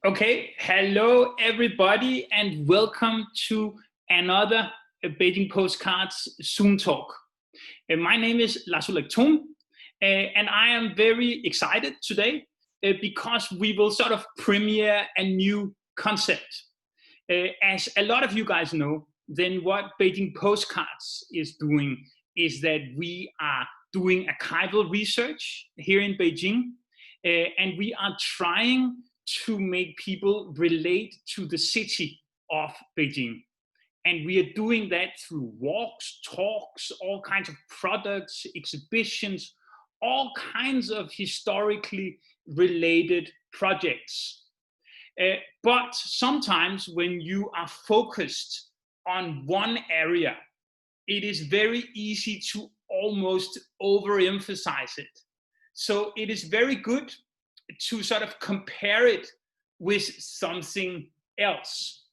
Okay, hello everybody, and welcome to another Beijing Postcards Zoom talk. My name is Lars Ulrik Thom, and I am very excited today because we will sort of premiere a new concept. As a lot of you guys know, then what Beijing Postcards is doing is that we are doing archival research here in Beijing, and we are trying to make people relate to the city of Beijing. And we are doing that through walks, talks, all kinds of products, exhibitions, all kinds of historically related projects. But sometimes when you are focused on one area, it is very easy to almost overemphasize it. So it is very good to sort of compare it with something else.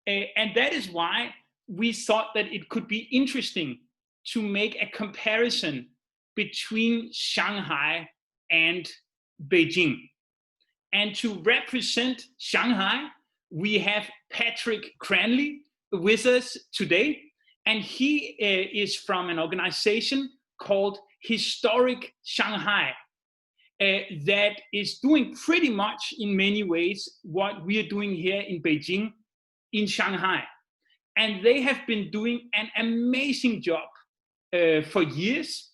And that is why we thought that it could be interesting to make a comparison between Shanghai and Beijing. And to represent Shanghai, we have Patrick Cranley with us today. And he is from an organization called Historic Shanghai that is doing pretty much in many ways what we are doing here in Beijing, in Shanghai. And they have been doing an amazing job for years.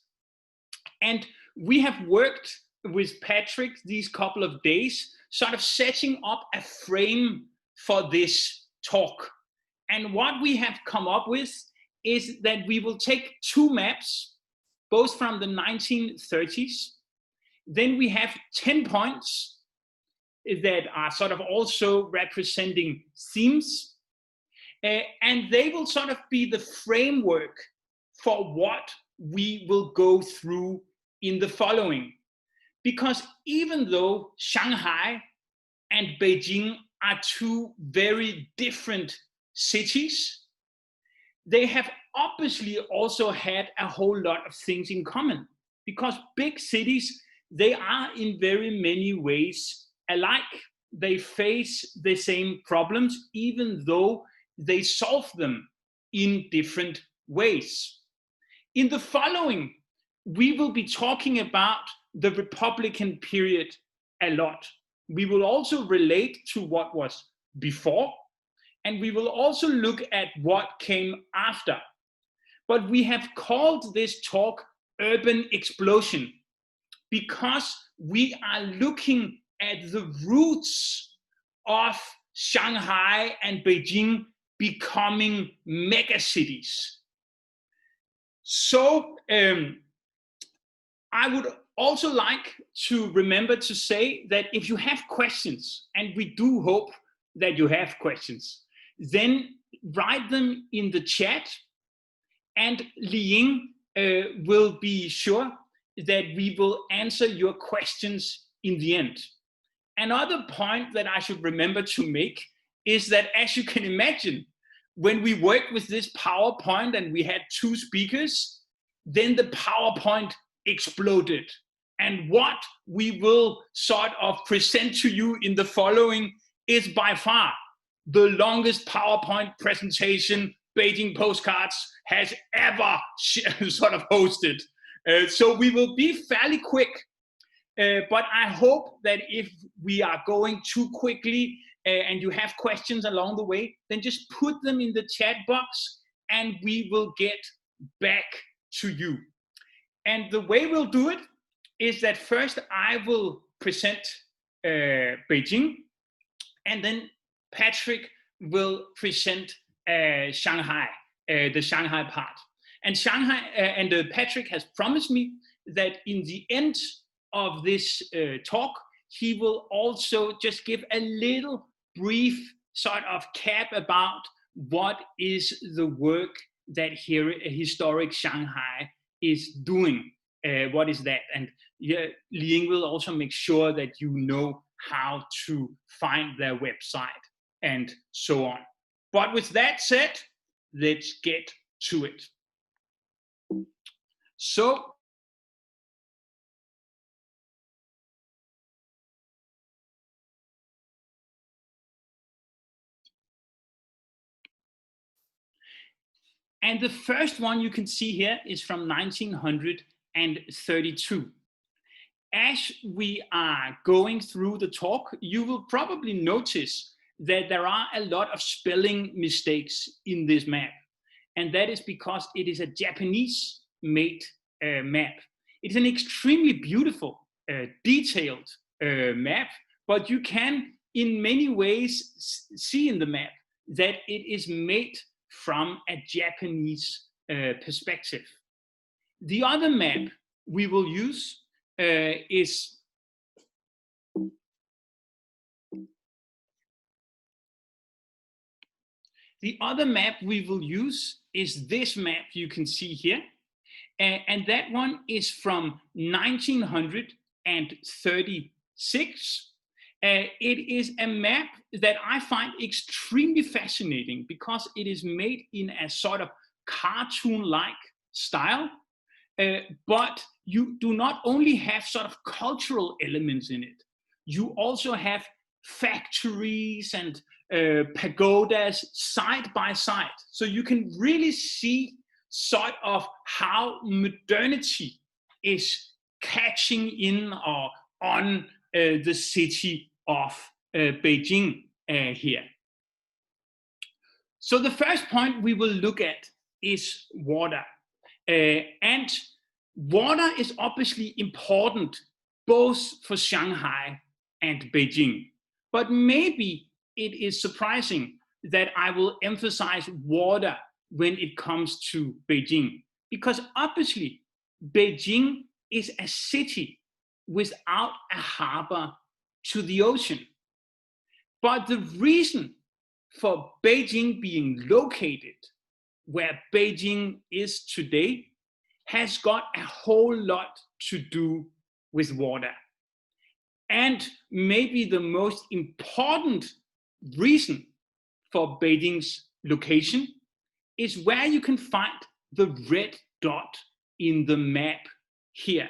And we have worked with Patrick these couple of days, sort of setting up a frame for this talk. And what we have come up with is that we will take two maps, both from the 1930s. Then we have 10 points that are sort of also representing themes. And they will sort of be the framework for what we will go through in the following. Because even though Shanghai and Beijing are two very different cities, they have obviously also had a whole lot of things in common. Because big cities, they are in very many ways alike. They face the same problems, even though they solve them in different ways. In the following, we will be talking about the Republican period a lot. We will also relate to what was before, and we will also look at what came after. But we have called this talk Urban Explosion because we are looking at the roots of Shanghai and Beijing becoming megacities. So I would also like to remember to say that if you have questions, and we do hope that you have questions, then write them in the chat, and Liying will be sure that we will answer your questions in the end. Another point that I should remember to make is that, as you can imagine, when we worked with this PowerPoint and we had two speakers, then the PowerPoint exploded. And what we will sort of present to you in the following is by far the longest PowerPoint presentation Beijing Postcards has ever sort of hosted. So we will be fairly quick, but I hope that if we are going too quickly and you have questions along the way, then just put them in the chat box and we will get back to you. And the way we'll do it is that first I will present Beijing, and then Patrick will present Shanghai, the Shanghai part. And Patrick has promised me that in the end of this talk, he will also just give a little brief sort of cap about what is the work that Historic Shanghai is doing. What is that? And Liying will also make sure that you know how to find their website and so on. But with that said, let's get to it. So And the first one you can see here is from 1932. As we are going through the talk, you will probably notice that there are a lot of spelling mistakes in this map. And that is because it is a Japanese-made map. It's an extremely beautiful, detailed map, but you can in many ways see in the map that it is made from a Japanese perspective. The other map we will use is this map you can see here. And that one is from 1936. It is a map that I find extremely fascinating because it is made in a sort of cartoon-like style, but you do not only have sort of cultural elements in it, you also have factories and pagodas side by side. So you can really see sort of how modernity is catching in or on the city of Beijing here. So the first point we will look at is water. And water is obviously important both for Shanghai and Beijing. But maybe it is surprising that I will emphasize water when it comes to Beijing, because obviously Beijing is a city without a harbor to the ocean. But the reason for Beijing being located where Beijing is today has got a whole lot to do with water. And maybe the most important reason for Beijing's location is where you can find the red dot in the map here.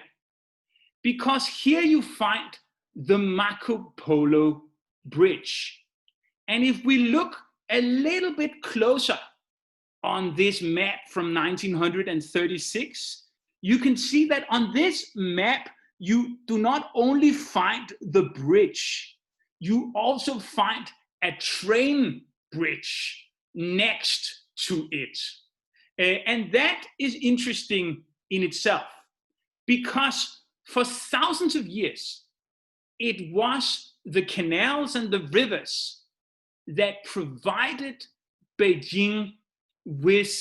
Because here you find the Marco Polo Bridge. And if we look a little bit closer on this map from 1936, you can see that on this map, you do not only find the bridge, you also find a train bridge next to it. And that is interesting in itself, because for thousands of years, it was the canals and the rivers that provided Beijing with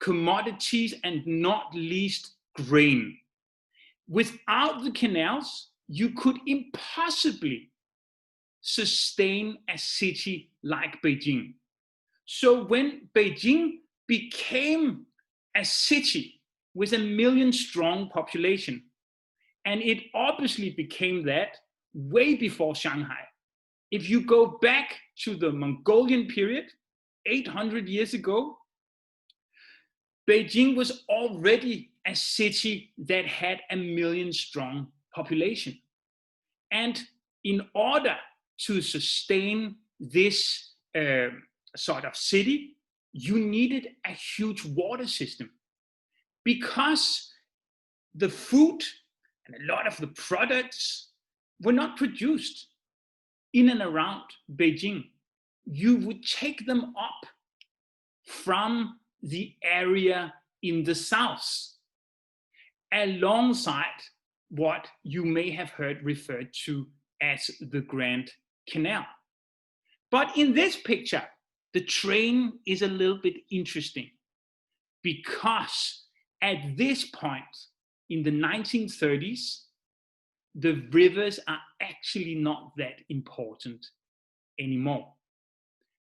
commodities and not least grain. Without the canals, you could impossibly sustain a city like Beijing. So when Beijing became a city with 1 million strong population, and it obviously became that way before Shanghai. If you go back to the Mongolian period, 800 years ago, Beijing was already a city that had 1 million strong population. And in order to sustain this sort of city, you needed a huge water system, because the food and a lot of the products were not produced in and around Beijing. You would take them up from the area in the south, alongside what you may have heard referred to as the Grand Canal. But in this picture, the train is a little bit interesting, because at this point in the 1930s, the rivers are actually not that important anymore.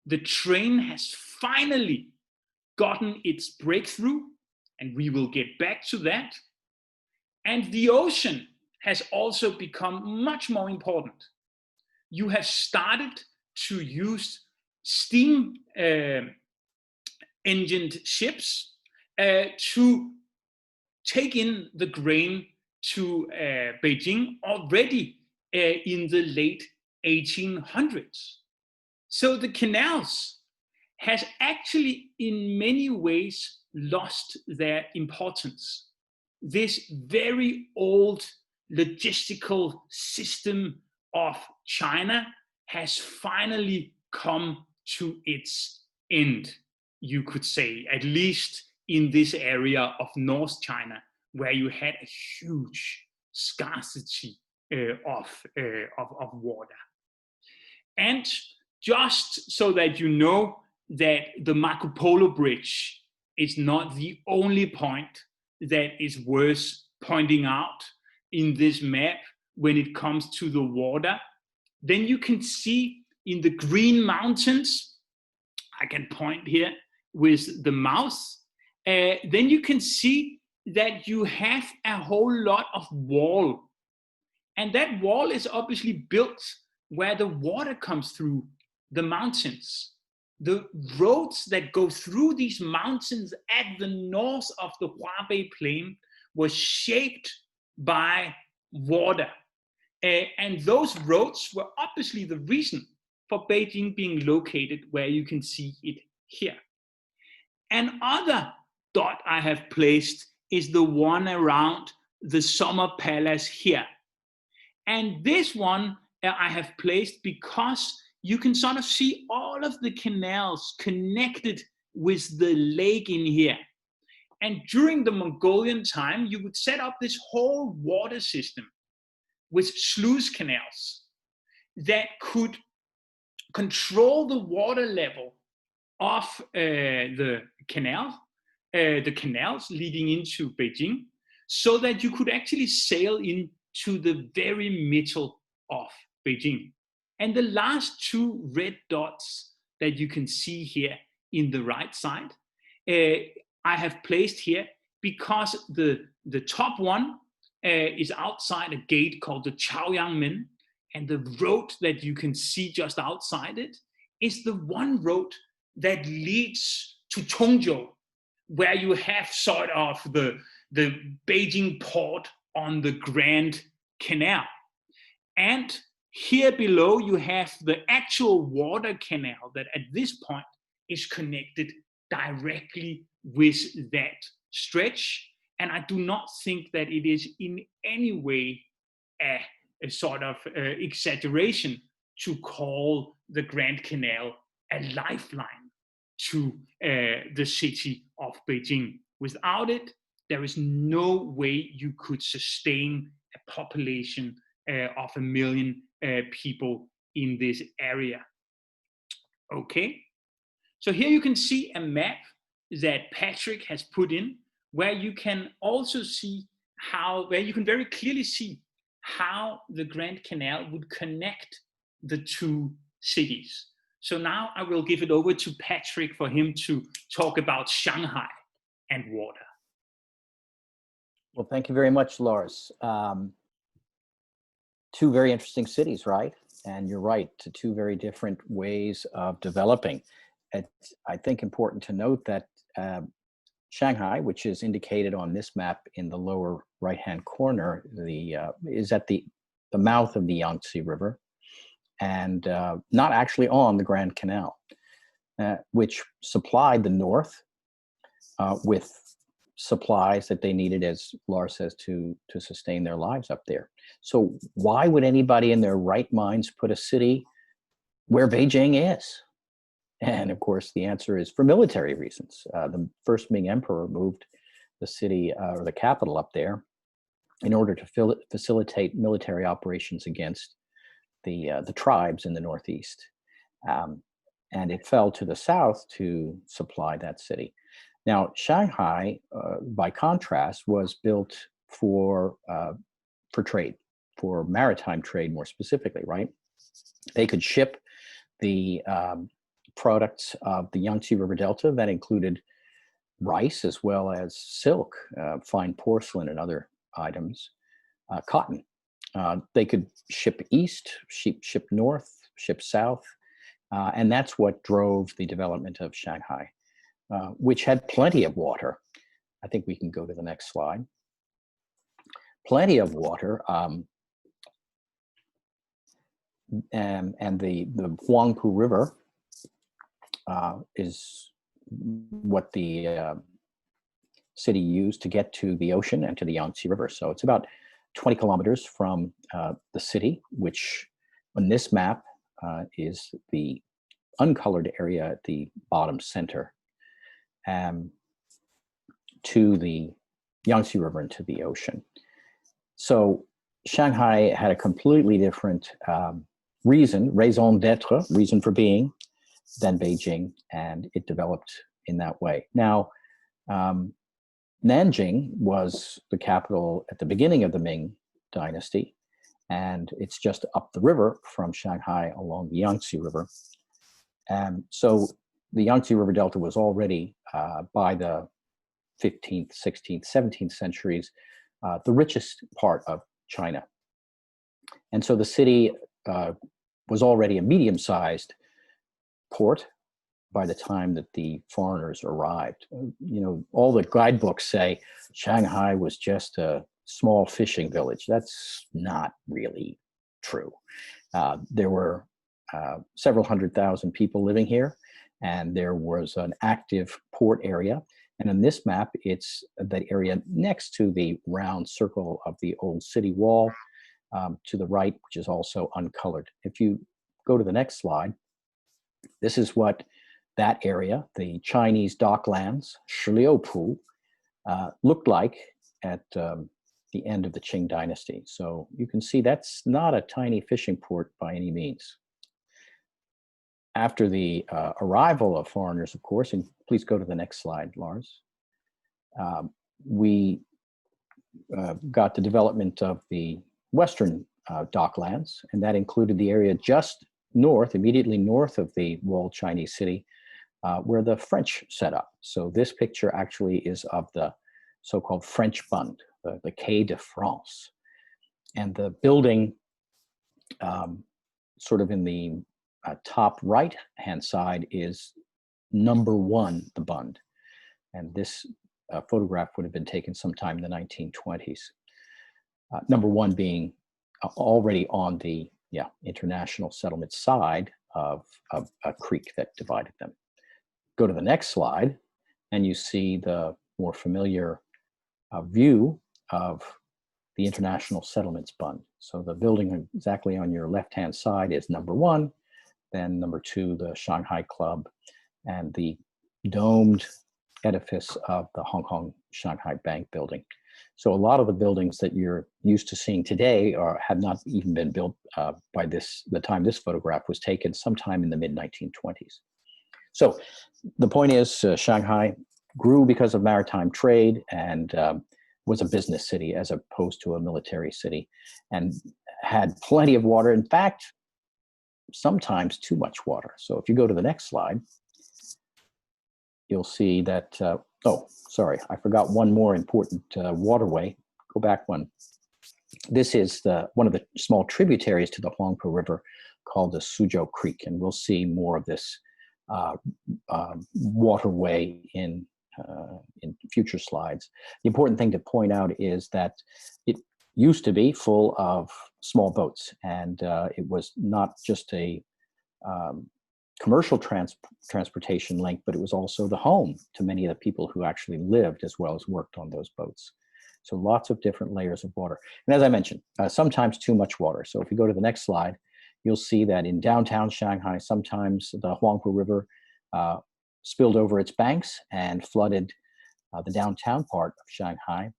The train has finally gotten its breakthrough, and we will get back to that. And the ocean has also become much more important. You have started to use steam engined ships to take in the grain to Beijing already in the late 1800s. So the canals has actually in many ways lost their importance. This very old logistical system of China has finally come to its end, you could say, at least in this area of North China, where you had a huge scarcity of water. And just so that you know that the Marco Polo Bridge is not the only point that is worth pointing out in this map when it comes to the water, then you can see in the Green Mountains, I can point here with the mouse, then you can see that you have a whole lot of wall. And that wall is obviously built where the water comes through the mountains. The roads that go through these mountains at the north of the Hubei Plain was shaped by water. And those roads were obviously the reason for Beijing being located where you can see it here. Another dot I have placed is the one around the Summer Palace here. And this one I have placed because you can sort of see all of the canals connected with the lake in here. And during the Mongolian time, you would set up this whole water system with sluice canals that could control the water level of the canals leading into Beijing, so that you could actually sail into the very middle of Beijing. And the last two red dots that you can see here in the right side, I have placed here because the top one is outside a gate called the Chaoyangmen, and the road that you can see just outside it is the one road that leads to Chongzhou, where you have sort of the Beijing port on the Grand Canal. And here below you have the actual water canal that at this point is connected directly with that stretch. And I do not think that it is in any way a sort of exaggeration to call the Grand Canal a lifeline to the city of Beijing. Without it, there is no way you could sustain a population of 1 million people in this area. Okay, so here you can see a map that Patrick has put in, where you can also see where you can very clearly see how the Grand Canal would connect the two cities. So now I will give it over to Patrick for him to talk about Shanghai and water. Well, thank you very much, Lars. Two very interesting cities, right? And you're right, to two very different ways of developing. It's, I think, important to note that Shanghai, which is indicated on this map in the lower right-hand corner, is at the mouth of the Yangtze River, and not actually on the Grand Canal, which supplied the north with supplies that they needed, as Lars says, to sustain their lives up there. So why would anybody in their right minds put a city where Beijing is? And of course, the answer is for military reasons. The first Ming Emperor moved the city or the capital up there in order to facilitate military operations against the tribes in the northeast. And it fell to the south to supply that city. Now, Shanghai, by contrast, was built for trade, for maritime trade more specifically, right? They could ship the products of the Yangtze River Delta that included rice as well as silk, fine porcelain and other items, cotton. They could ship east, ship north, ship south, and that's what drove the development of Shanghai, which had plenty of water. I think we can go to the next slide. Plenty of water, and the Huangpu River is what the city used to get to the ocean and to the Yangtze River. So it's about 20 kilometers from the city, which on this map is the uncolored area at the bottom center, to the Yangtze River and to the ocean. So Shanghai had a completely different raison d'etre, reason for being, than Beijing, and it developed in that way. Now, Nanjing was the capital at the beginning of the Ming Dynasty, and it's just up the river from Shanghai along the Yangtze River. So the Yangtze River Delta was already, by the 15th, 16th, 17th centuries, the richest part of China. And so the city was already a medium-sized port by the time that the foreigners arrived. You know, all the guidebooks say Shanghai was just a small fishing village. That's not really true. There were several 100,000 people living here, and there was an active port area. And on this map, it's that area next to the round circle of the old city wall to the right, which is also uncolored. If you go to the next slide, this is what that area, the Chinese docklands, Shiliupu, looked like at the end of the Qing dynasty. So you can see that's not a tiny fishing port by any means. After the arrival of foreigners, of course, and please go to the next slide, Lars, we got the development of the western docklands, and that included the area just north, immediately north of the walled Chinese city, where the French set up. So this picture actually is of the so-called French Bund, the Quai de France. And the building sort of in the top right-hand side is number 1, the Bund. And this photograph would have been taken sometime in the 1920s. Number 1 being already on the international settlement side of a creek that divided them. Go to the next slide, and you see the more familiar view of the international settlements Bund. So the building exactly on your left-hand side is number 1, then number 2, the Shanghai Club, and the domed edifice of the Hong Kong Shanghai Bank building. So a lot of the buildings that you're used to seeing today had not even been built by the time this photograph was taken, sometime in the mid-1920s. So the point is, Shanghai grew because of maritime trade and was a business city as opposed to a military city, and had plenty of water. In fact, sometimes too much water. So if you go to the next slide, you'll see that, oh, sorry, I forgot one more important waterway. Go back one. This is one of the small tributaries to the Huangpu River called the Suzhou Creek, and we'll see more of this waterway in future slides. The important thing to point out is that it used to be full of small boats, and it was not just a commercial transportation link, but it was also the home to many of the people who actually lived as well as worked on those boats. So lots of different layers of water. And as I mentioned, sometimes too much water. So if you go to the next slide, you'll see that in downtown Shanghai, sometimes the Huangpu River spilled over its banks and flooded the downtown part of Shanghai.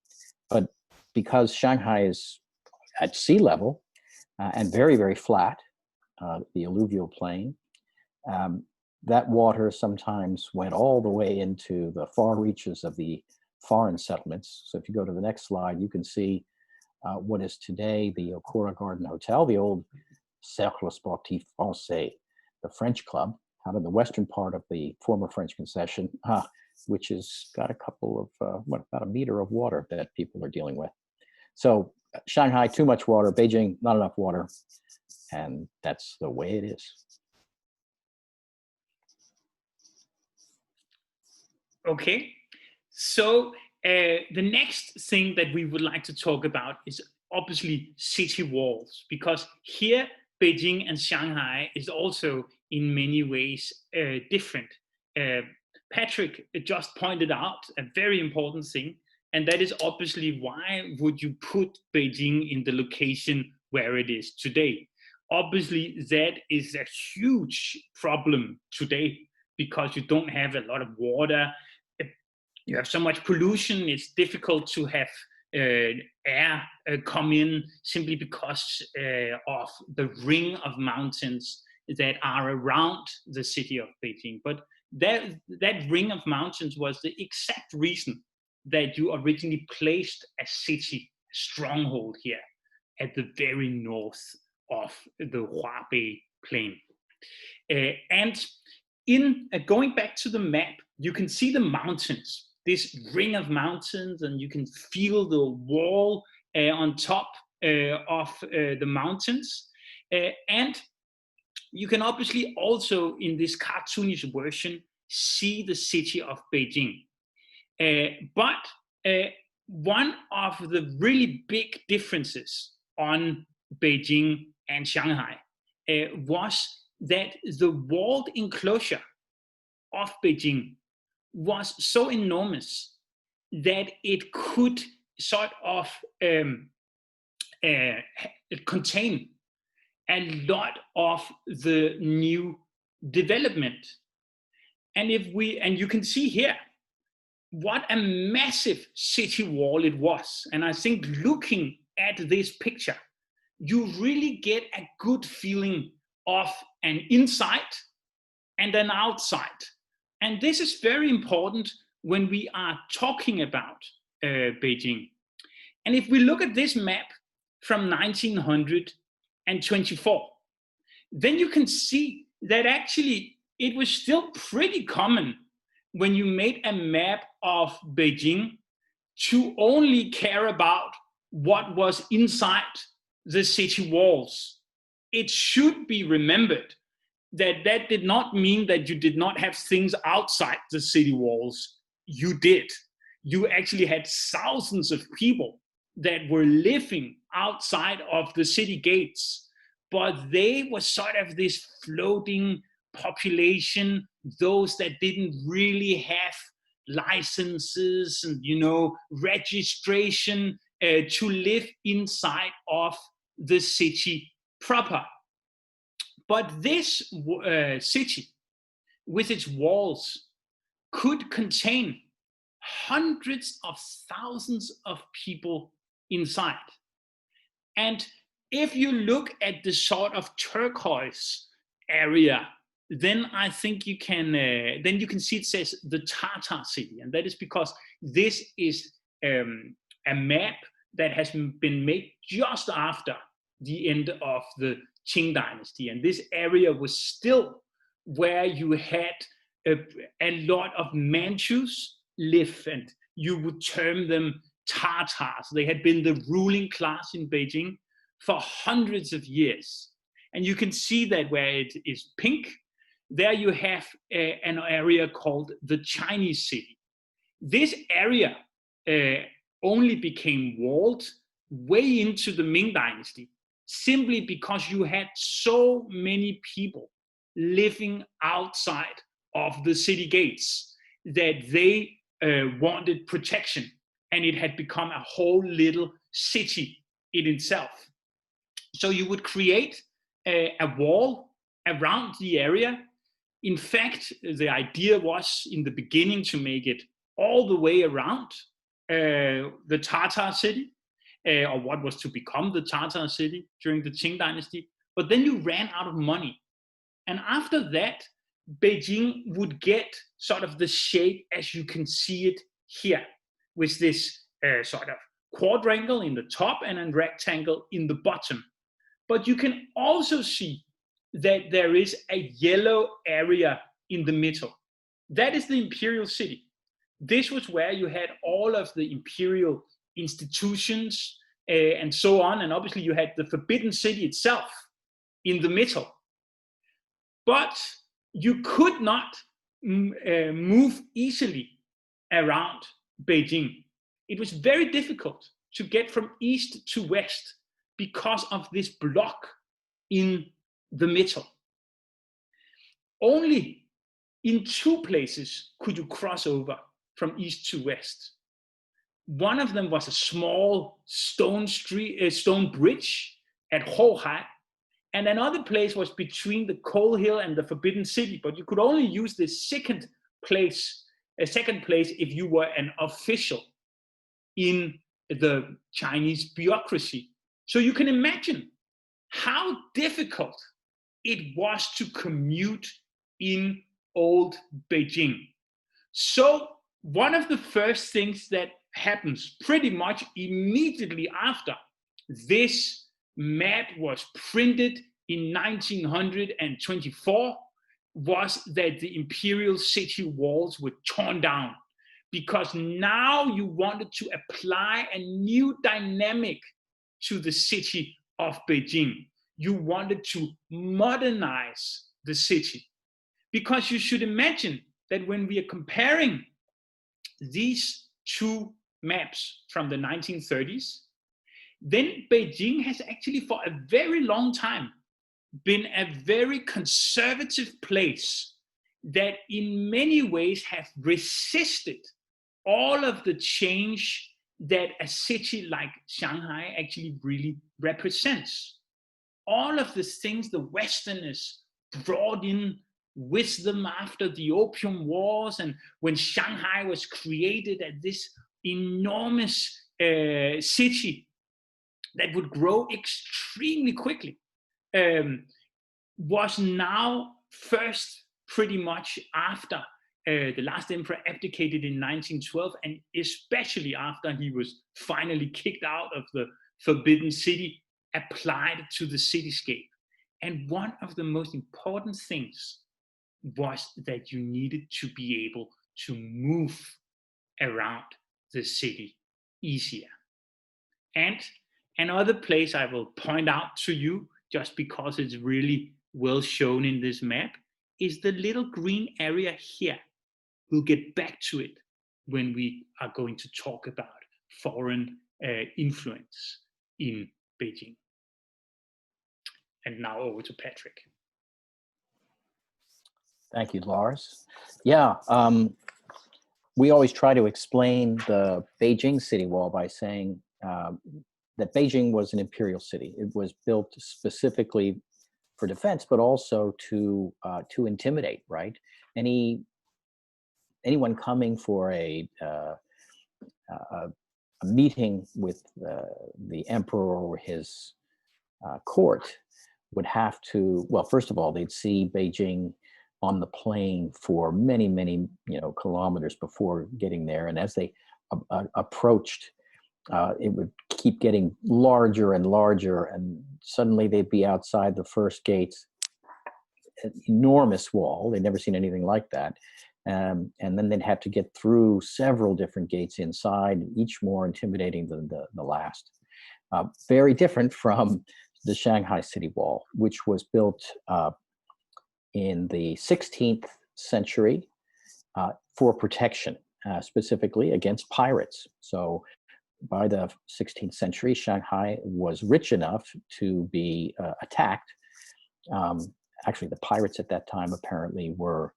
But because Shanghai is at sea level and very, very flat, the alluvial plain, that water sometimes went all the way into the far reaches of the foreign settlements. So if you go to the next slide, you can see what is today the Okura Garden Hotel, the old Cercle Sportif Français, the French club, out in the western part of the former French concession, which has got a couple of, about a meter of water that people are dealing with. So Shanghai, too much water. Beijing, not enough water. And that's the way it is. Okay, so the next thing that we would like to talk about is obviously city walls, because here Beijing and Shanghai is also in many ways different. Patrick just pointed out a very important thing, and that is obviously why would you put Beijing in the location where it is today? Obviously, that is a huge problem today because you don't have a lot of water. You have so much pollution, it's difficult to have air come in simply because of the ring of mountains that are around the city of Beijing. But that ring of mountains was the exact reason that you originally placed a city, a stronghold here at the very north of the Hubei plain. And in going back to the map, you can see the mountains, this ring of mountains, and you can feel the wall on top of the mountains. And you can obviously also, in this cartoonish version, see the city of Beijing. But one of the really big differences on Beijing and Shanghai was that the walled enclosure of Beijing was so enormous that it could sort of contain a lot of the new development. And you can see here what a massive city wall it was. And I think looking at this picture, you really get a good feeling of an inside and an outside. And this is very important when we are talking about Beijing. And if we look at this map from 1924, then you can see that actually it was still pretty common when you made a map of Beijing to only care about what was inside the city walls. It should be remembered that that did not mean that you did not have things outside the city walls. You did. You actually had thousands of people that were living outside of the city gates, but they were sort of this floating population, those that didn't really have licenses and registration to live inside of the city proper. But this city with its walls could contain hundreds of thousands of people inside. And if you look at the sort of turquoise area, then I think you can see it says the Tartar city, and that is because this is a map that has been made just after the end of the Qing dynasty, and this area was still where you had a lot of Manchus live, and you would term them Tartars. They had been the ruling class in Beijing for hundreds of years. And you can see that where it is pink, there you have an area called the Chinese city. This area only became walled way into the Ming dynasty, simply because you had so many people living outside of the city gates that they wanted protection, and it had become a whole little city in itself. So you would create a wall around the area. In fact, the idea was in the beginning to make it all the way around the Tartar city, or what was to become the Tartar city during the Qing dynasty. But then you ran out of money. And after that, Beijing would get sort of the shape as you can see it here, with this sort of quadrangle in the top and a rectangle in the bottom. But you can also see that there is a yellow area in the middle. That is the imperial city. This was where you had all of the imperial institutions and so on. And obviously you had the Forbidden City itself in the middle. But you could not move easily around Beijing. It was very difficult to get from east to west because of this block in the middle. Only in two places could you cross over from east to west. One of them was a small stone bridge at Shanghai, and another place was between the Coal Hill and the Forbidden City. But you could only use this second place if you were an official in the Chinese bureaucracy. So you can imagine how difficult it was to commute in old Beijing. So one of the first things that happens pretty much immediately after this map was printed in 1924 was that the imperial city walls were torn down, because now you wanted to apply a new dynamic to the city of Beijing. You wanted to modernize the city, because you should imagine that when we are comparing these two maps from the 1930s, then Beijing has actually for a very long time been a very conservative place that in many ways have resisted all of the change that a city like Shanghai actually really represents. All of the things the Westerners brought in with them after the Opium Wars, and when Shanghai was created as this enormous city that would grow extremely quickly, was now first pretty much after the last emperor abdicated in 1912, and especially after he was finally kicked out of the Forbidden City, applied to the cityscape. And one of the most important things was that you needed to be able to move around the city easier. And another place I will point out to you, just because it's really well shown in this map, is the little green area here. We'll get back to it when we are going to talk about foreign influence in Beijing. And now over to Patrick. Thank you, Lars. Yeah, we always try to explain the Beijing city wall by saying that Beijing was an imperial city. It was built specifically for defense, but also to intimidate. Right? Anyone coming for a meeting with the emperor or his court would have to, well, first of all, they'd see Beijing on the plane for many, many, kilometers before getting there. And as they approached, it would keep getting larger and larger, and suddenly they'd be outside the first gates, an enormous wall. They'd never seen anything like that. And then they'd have to get through several different gates inside, each more intimidating than the last. Very different from the Shanghai city wall, which was built in the 16th century for protection, specifically against pirates. So by the 16th century, Shanghai was rich enough to be attacked. Actually, the pirates at that time apparently were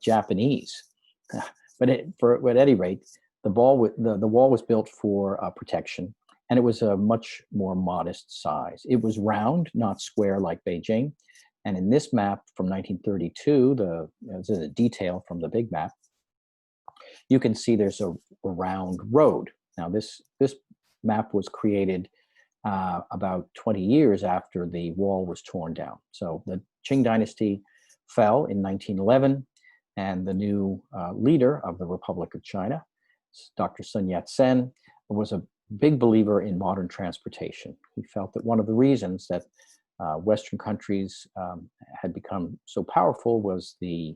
Japanese. But at any rate, the wall was built for protection, and it was a much more modest size. It was round, not square like Beijing. And in this map from 1932, the detail from the big map, you can see there's a round road. Now, this map was created about 20 years after the wall was torn down. So the Qing dynasty fell in 1911, and the new leader of the Republic of China, Dr. Sun Yat-sen, was a big believer in modern transportation. He felt that one of the reasons that Western countries had become so powerful was the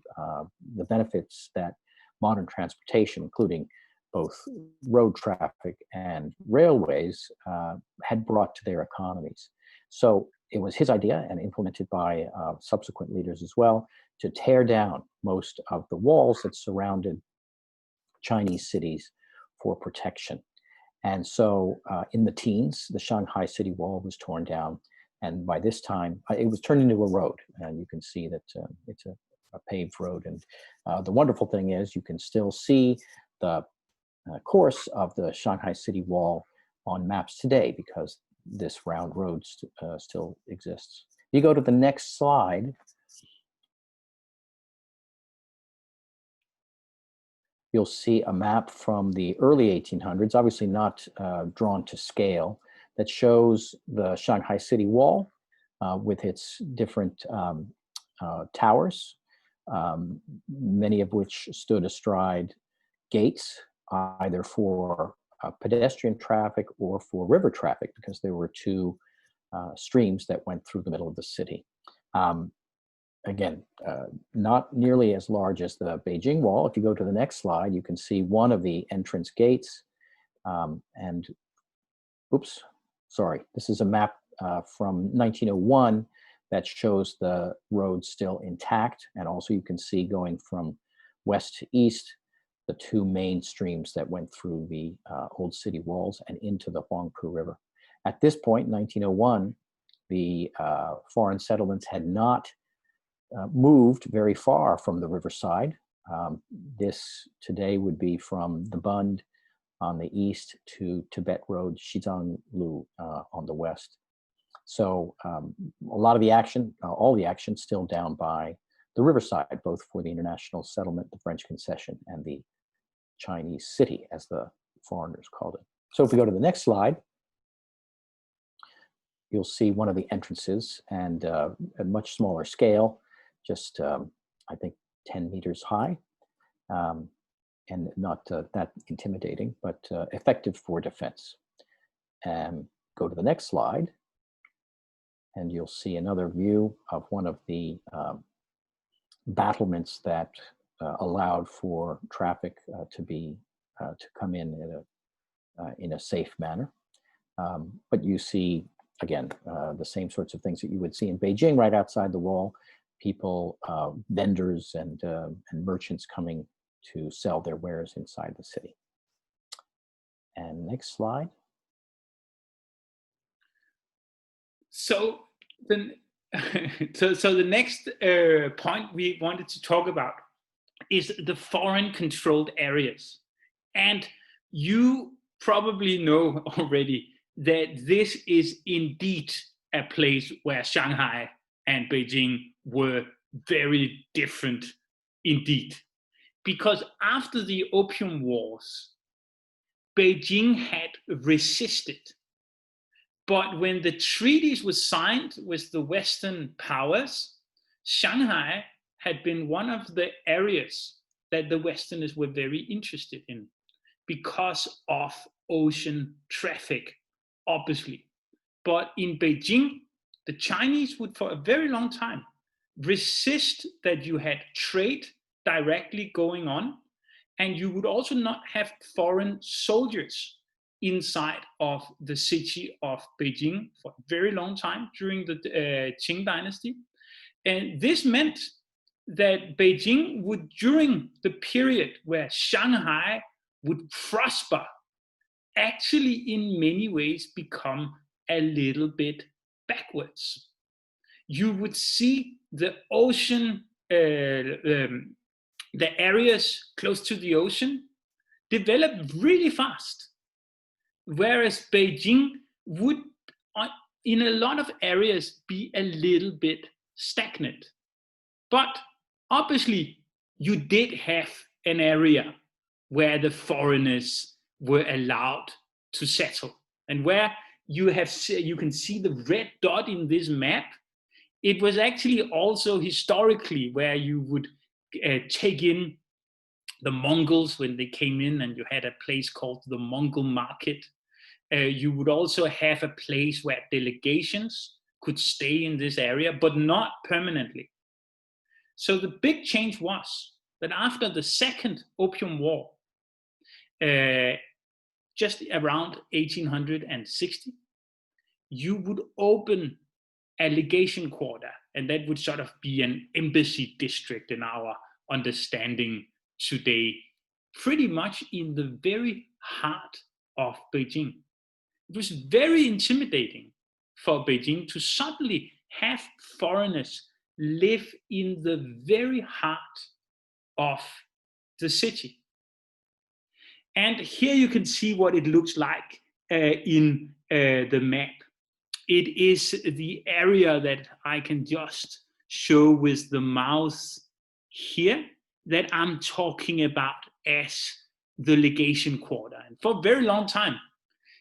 benefits that modern transportation, including both road traffic and railways, had brought to their economies. So it was his idea, and implemented by subsequent leaders as well, to tear down most of the walls that surrounded Chinese cities for protection. And so in the teens, the Shanghai city wall was torn down. And by this time, it was turned into a road. And you can see that it's a a paved road. And the wonderful thing is you can still see the course of the Shanghai City Wall on maps today because this round road still exists. You go to the next slide. You'll see a map from the early 1800s, obviously not drawn to scale, that shows the Shanghai City Wall with its different towers, many of which stood astride gates, either for pedestrian traffic or for river traffic, because there were two streams that went through the middle of the city. Again, not nearly as large as the Beijing Wall. If you go to the next slide, you can see one of the entrance gates. And oops, sorry, this is a map from 1901 that shows the road still intact. And also you can see going from west to east, the two main streams that went through the old city walls and into the Huangpu River. At this point, 1901, the foreign settlements had not moved very far from the riverside. This today would be from the Bund on the east to Tibet Road, Xizanglu on the west. So a lot of the action, all the action still down by the riverside, both for the international settlement, the French concession, and the Chinese city, as the foreigners called it. So if we go to the next slide, you'll see one of the entrances, and a much smaller scale, just I think 10 meters high, and not that intimidating, but effective for defense. Go to the next slide, and you'll see another view of one of the battlements that allowed for traffic to come in a safe manner. But you see, again, the same sorts of things that you would see in Beijing right outside the wall, people, vendors and merchants coming to sell their wares inside the city. And next slide. So the next point we wanted to talk about is the foreign controlled areas. And you probably know already that this is indeed a place where Shanghai and Beijing were very different indeed. Because after the Opium Wars, Beijing had resisted. But when the treaties were signed with the Western powers, Shanghai had been one of the areas that the Westerners were very interested in because of ocean traffic, obviously. But in Beijing, the Chinese would for a very long time resist that you had trade directly going on, and you would also not have foreign soldiers inside of the city of Beijing for a very long time during the Qing dynasty. And this meant that Beijing would, during the period where Shanghai would prosper, actually in many ways become a little bit backwards. You would see the ocean, the areas close to the ocean develop really fast, whereas Beijing would, in a lot of areas, be a little bit stagnant. But obviously, you did have an area where the foreigners were allowed to settle, and where you can see the red dot in this map. It was actually also historically where you would take in the Mongols when they came in, and you had a place called the Mongol Market. You would also have a place where delegations could stay in this area, but not permanently. So the big change was that after the Second Opium War, just around 1860, you would open a legation quarter, and that would sort of be an embassy district in our understanding today, pretty much in the very heart of Beijing. It was very intimidating for Beijing to suddenly have foreigners live in the very heart of the city. And here you can see what it looks like in the map. It is the area that I can just show with the mouse here that I'm talking about as the legation quarter. And for a very long time,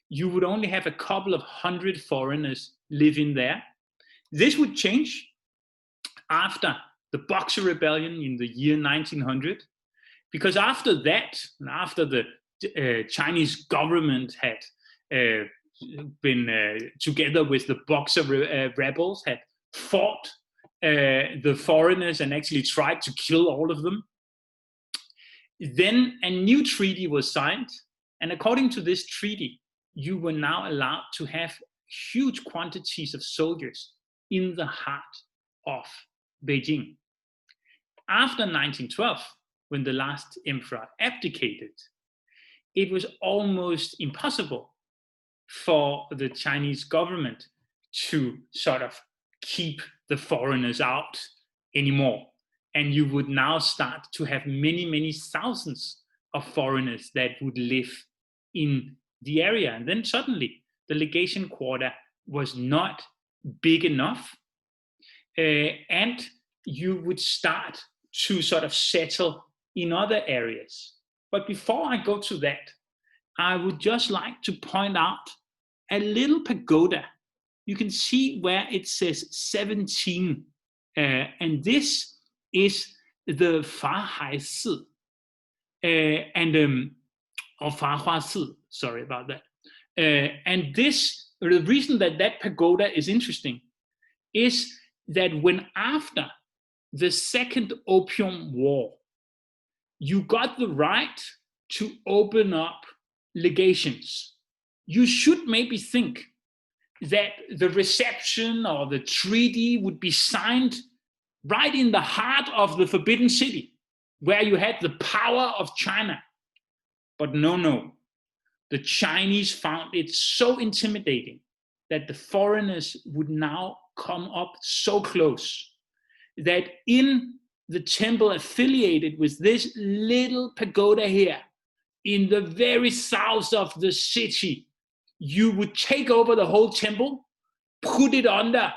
you would only have a couple of hundred foreigners living there. This would change after the Boxer Rebellion in the year 1900, because after that, after the Chinese government had been together with the Boxer rebels, had fought the foreigners and actually tried to kill all of them, then a new treaty was signed. And according to this treaty, you were now allowed to have huge quantities of soldiers in the heart of Beijing. After 1912, when the last emperor abdicated, it was almost impossible for the Chinese government to sort of keep the foreigners out anymore. And you would now start to have many, many thousands of foreigners that would live in the area. And then suddenly the legation quarter was not big enough. And you would start to sort of settle in other areas. But before I go to that, I would just like to point out a little pagoda. You can see where it says 17, and this is the Fahai Si, or Fahua Si, sorry about that. And this, the reason that that pagoda is interesting is that when after the Second Opium War, you got the right to open up legations, you should maybe think that the reception or the treaty would be signed right in the heart of the Forbidden City, where you had the power of China. But no, the Chinese found it so intimidating that the foreigners would now come up so close that in the temple affiliated with this little pagoda here, in the very south of the city, you would take over the whole temple, put it under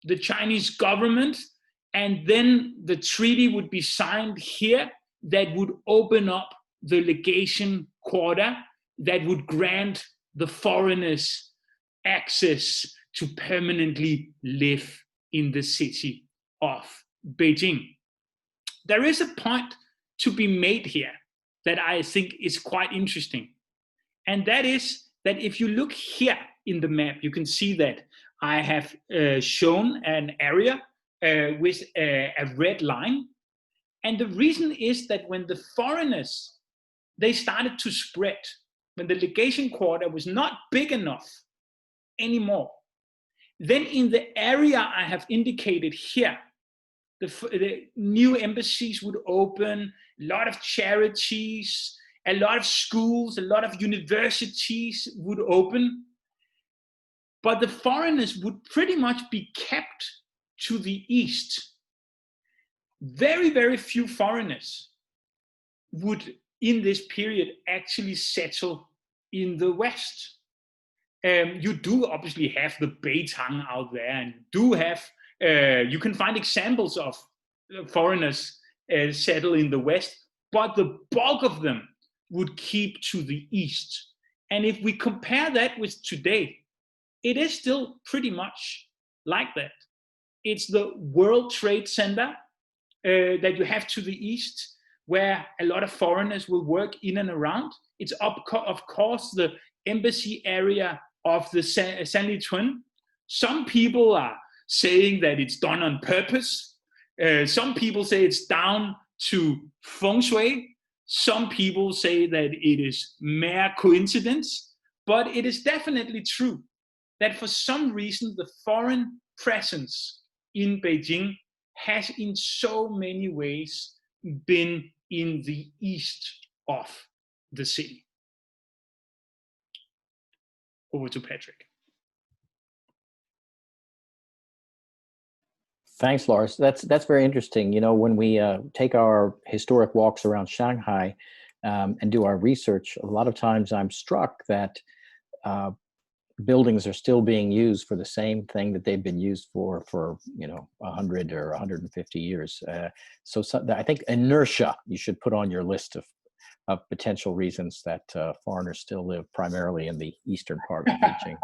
the Chinese government, and then the treaty would be signed here that would open up the legation quarter, that would grant the foreigners access to permanently live in the city of Beijing. There is a point to be made here that I think is quite interesting. And that is that if you look here in the map, you can see that I have shown an area with a red line. And the reason is that when the foreigners, they started to spread, when the legation quarter was not big enough anymore, then in the area I have indicated here, the new embassies would open, a lot of charities, a lot of schools, a lot of universities would open. But the foreigners would pretty much be kept to the east. Very, very few foreigners would, in this period, actually settle in the west. You do obviously have the Beijing out there, and do have you can find examples of foreigners settle in the west, but the bulk of them would keep to the east. And if we compare that with today, it is still pretty much like that. It's the World Trade Center that you have to the east, where a lot of foreigners will work in and around. It's of course the embassy area of the Sanlitun. Some people are saying that it's done on purpose. Some people say it's down to feng shui. Some people say that it is mere coincidence. But it is definitely true that for some reason the foreign presence in Beijing has in so many ways been in the east of the city. Over to Patrick. Thanks, Lars. That's very interesting. You know, when we take our historic walks around Shanghai and do our research, a lot of times I'm struck that uh, buildings are still being used for the same thing that they've been used for 100 or 150 years. So I think inertia you should put on your list of potential reasons that foreigners still live primarily in the eastern part of Beijing.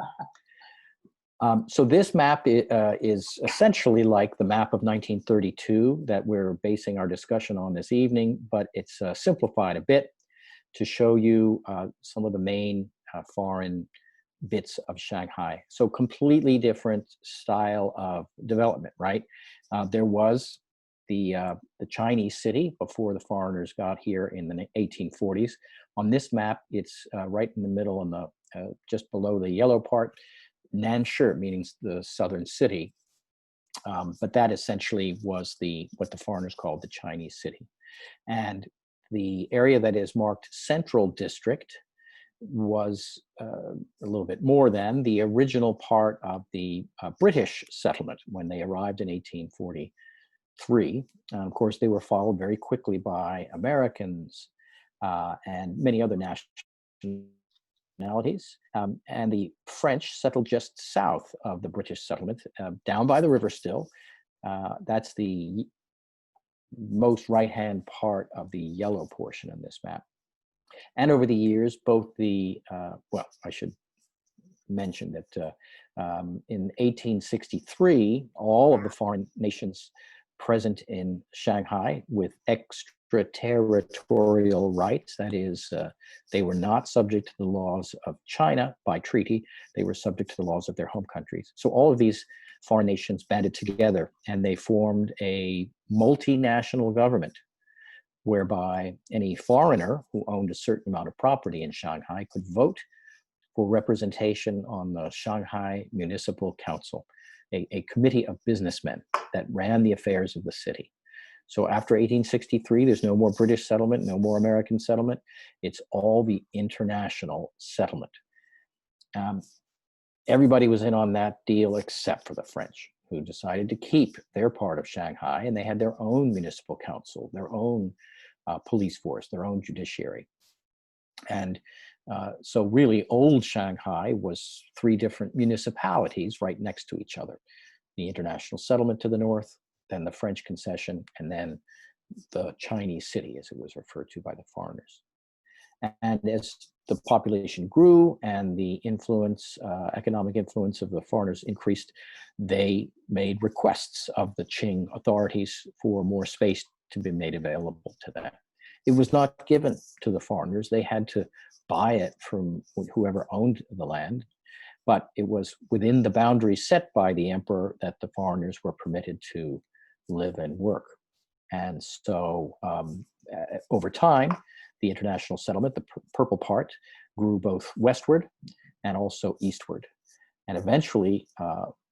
So this map is essentially like the map of 1932 that we're basing our discussion on this evening, but it's simplified a bit to show you some of the main foreign bits of Shanghai. So completely different style of development, right? There was the Chinese city before the foreigners got here in the 1840s. On this map, it's right in the middle on the just below the yellow part, Nanshi, meaning the southern city. But that essentially was what the foreigners called the Chinese city. And the area that is marked Central District was a little bit more than the original part of the British settlement when they arrived in 1843. Of course, they were followed very quickly by Americans and many other nationalities. And the French settled just south of the British settlement, down by the river still. That's the most right-hand part of the yellow portion in this map. And over the years, both I should mention that in 1863, all of the foreign nations present in Shanghai with extraterritorial rights, that is, they were not subject to the laws of China by treaty, they were subject to the laws of their home countries. So all of these foreign nations banded together and they formed a multinational government whereby any foreigner who owned a certain amount of property in Shanghai could vote for representation on the Shanghai Municipal Council, a committee of businessmen that ran the affairs of the city. So after 1863, there's no more British settlement, no more American settlement. It's all the international settlement. Everybody was in on that deal except for the French, who decided to keep their part of Shanghai, and they had their own municipal council, their own police force, their own judiciary. And so really old Shanghai was 3 different municipalities right next to each other. The international settlement to the north, then the French concession, and then the Chinese city, as it was referred to by the foreigners. And as the population grew and the influence, economic influence of the foreigners increased, they made requests of the Qing authorities for more space to be made available to them. It was not given to the foreigners. They had to buy it from whoever owned the land, but it was within the boundaries set by the emperor that the foreigners were permitted to live and work. And so over time, the international settlement, the purple part, grew both westward and also eastward. And eventually,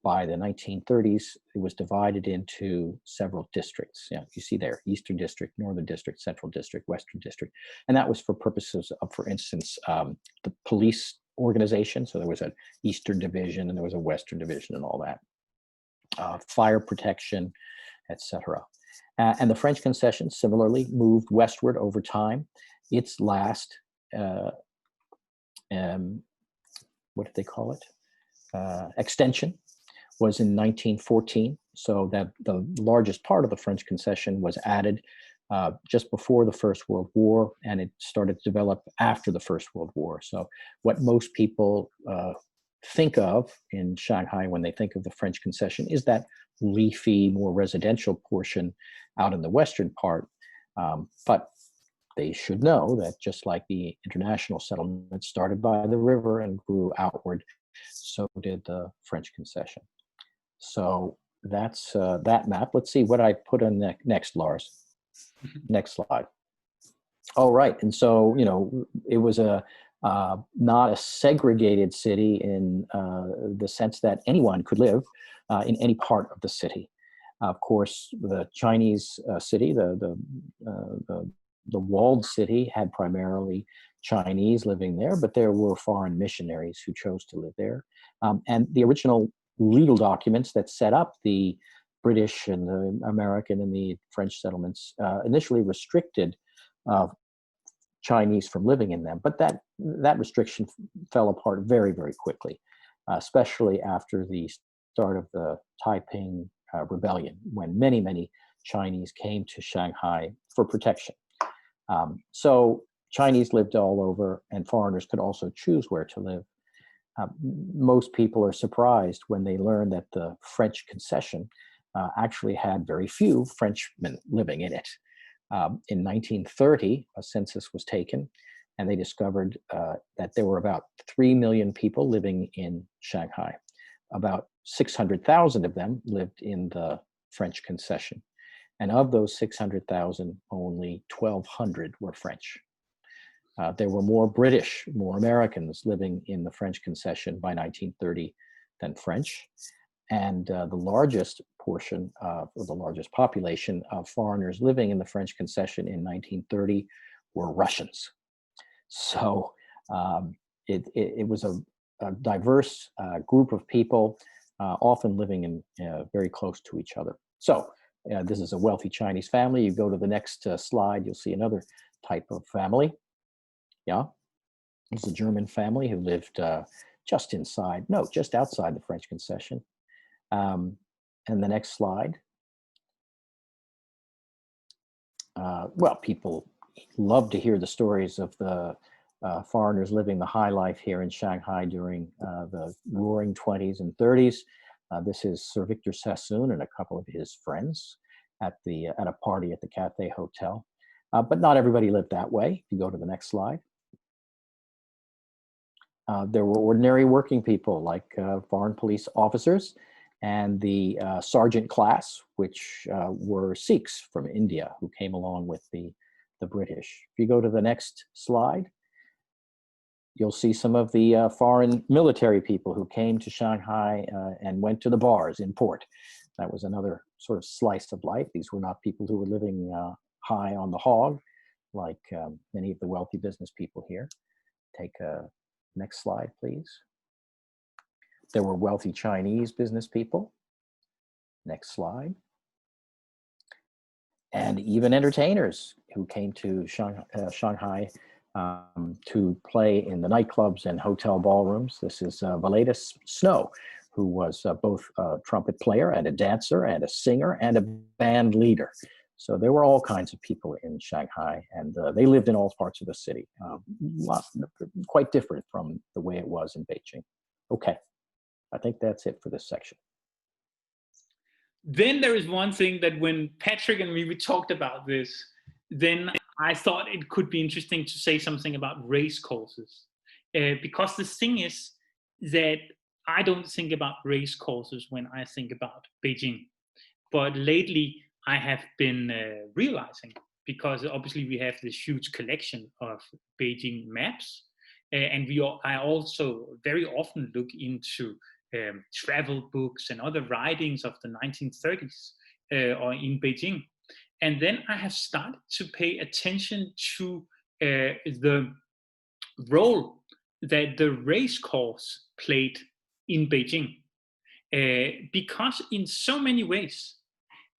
by the 1930s, it was divided into several districts. You see there, Eastern District, Northern District, Central District, Western District. And that was for purposes of, for instance, the police organization. So there was an Eastern Division and there was a Western Division and all that. Fire protection, etc. And the French concession similarly moved westward over time. Its last, what did they call it? Extension was in 1914. So that the largest part of the French concession was added just before the First World War, and it started to develop after the First World War. So what most people think of in Shanghai when they think of the French concession is that leafy, more residential portion out in the western part. But they should know that just like the international settlement started by the river and grew outward, so did the French concession. So that's that map. Let's see what I put on next, Lars. Next slide. All right, and so it was not a segregated city in the sense that anyone could live in any part of the city. Of course, the Chinese city, the walled city, had primarily Chinese living there, but there were foreign missionaries who chose to live there. And the original legal documents that set up the British and the American and the French settlements initially restricted Chinese from living in them, but that restriction fell apart very, very quickly, especially after the start of the Taiping Rebellion, when many, many Chinese came to Shanghai for protection. So Chinese lived all over, and foreigners could also choose where to live. Most people are surprised when they learn that the French concession actually had very few Frenchmen living in it. In 1930, a census was taken, and they discovered that there were about 3 million people living in Shanghai. About 600,000 of them lived in the French concession. And of those 600,000, only 1,200 were French. There were more British, more Americans living in the French concession by 1930 than French. And the largest portion or the largest population of foreigners living in the French concession in 1930 were Russians. So it was a diverse group of people, often living in very close to each other. So this is a wealthy Chinese family. You go to the next slide, you'll see another type of family. Yeah, it's a German family who lived just outside the French concession. And the next slide. Well, people love to hear the stories of the foreigners living the high life here in Shanghai during the roaring 20s and 30s. This is Sir Victor Sassoon and a couple of his friends at a party at the Cathay Hotel. But not everybody lived that way. If you go to the next slide. There were ordinary working people like foreign police officers and the sergeant class, which were Sikhs from India who came along with the British. If you go to the next slide, you'll see some of the foreign military people who came to Shanghai and went to the bars in port. That was another sort of slice of life. These were not people who were living high on the hog, like many of the wealthy business people here. Take a next slide, please. There were wealthy Chinese business people. Next slide. And even entertainers who came to Shanghai to play in the nightclubs and hotel ballrooms. This is Valeda Snow, who was both a trumpet player and a dancer and a singer and a band leader. So there were all kinds of people in Shanghai, and they lived in all parts of the city. Quite different from the way it was in Beijing. Okay, I think that's it for this section. Then there is one thing that when Patrick and me, we talked about this, then I thought it could be interesting to say something about race courses. Because the thing is that I don't think about race courses when I think about Beijing. But lately, I have been realizing, because obviously we have this huge collection of Beijing maps, and I also very often look into travel books and other writings of the 1930s or in Beijing. And then I have started to pay attention to the role that the race course played in Beijing. Because in so many ways,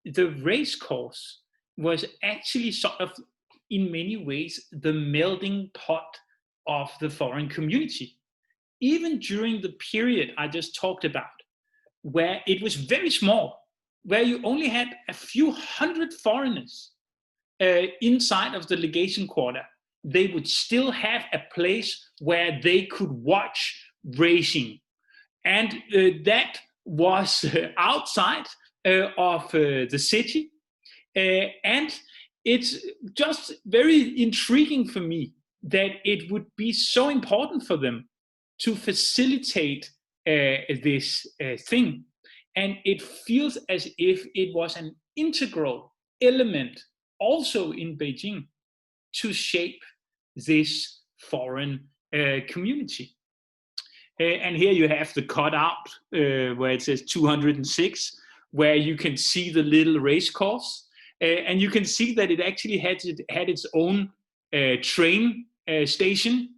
the race course was actually sort of, in many ways, the melting pot of the foreign community. Even during the period I just talked about, where it was very small, where you only had a few hundred foreigners inside of the legation quarter, they would still have a place where they could watch racing. And that was outside of the city. And it's just very intriguing for me that it would be so important for them to facilitate this thing. And it feels as if it was an integral element also in Beijing to shape this foreign community. And here you have the cutout where it says 206, where you can see the little race course. And you can see that it actually had its own train station.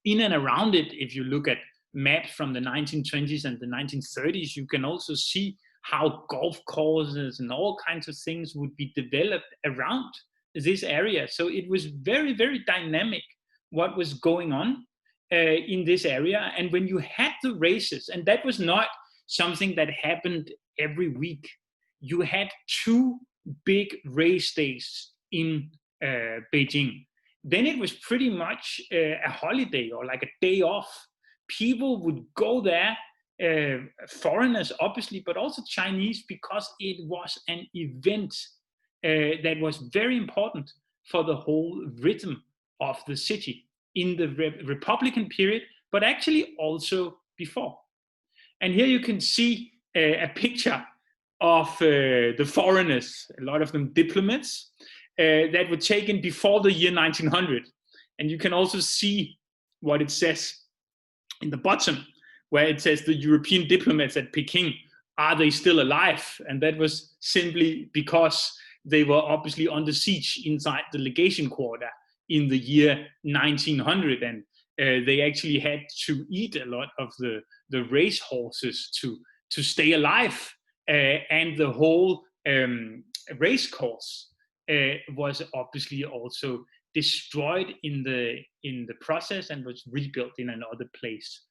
In and around it, if you look at maps from the 1920s and the 1930s, you can also see how golf courses and all kinds of things would be developed around this area. So it was very, very dynamic what was going on in this area. And when you had the races, and that was not something that happened every week, you had two big race days in Beijing. Then it was pretty much a holiday or like a day off. People would go there, foreigners obviously, but also Chinese, because it was an event that was very important for the whole rhythm of the city in the Republican period, but actually also before. And here you can see a picture of the foreigners, a lot of them diplomats, that were taken before the year 1900. And you can also see what it says in the bottom, where it says the European diplomats at Peking, are they still alive? And that was simply because they were obviously under siege inside the legation quarter in the year 1900. And they actually had to eat a lot of the race horses to stay alive. And the whole race course was obviously also destroyed in the process and was rebuilt in another place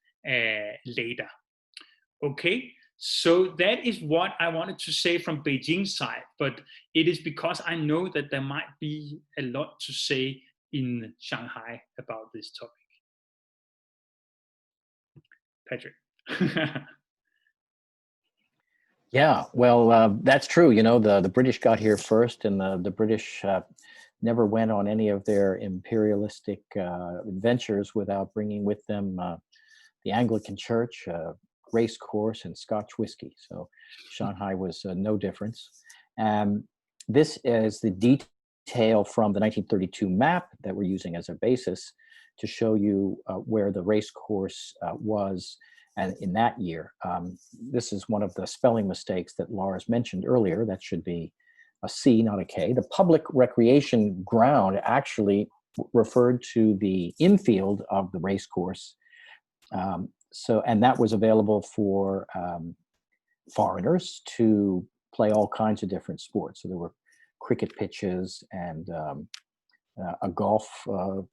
later. Okay, so that is what I wanted to say from Beijing's side, but it is because I know that there might be a lot to say in Shanghai about this topic. Patrick. Yeah, well, that's true. You know, the British got here first, and the British never went on any of their imperialistic adventures without bringing with them the Anglican Church, race course, and Scotch whiskey. So Shanghai was no difference. This is the detail from the 1932 map that we're using as a basis to show you where the race course was. And in that year, this is one of the spelling mistakes that Lars mentioned earlier. That should be a C, not a K. The public recreation ground actually referred to the infield of the race course. And that was available for foreigners to play all kinds of different sports. So there were cricket pitches and a golf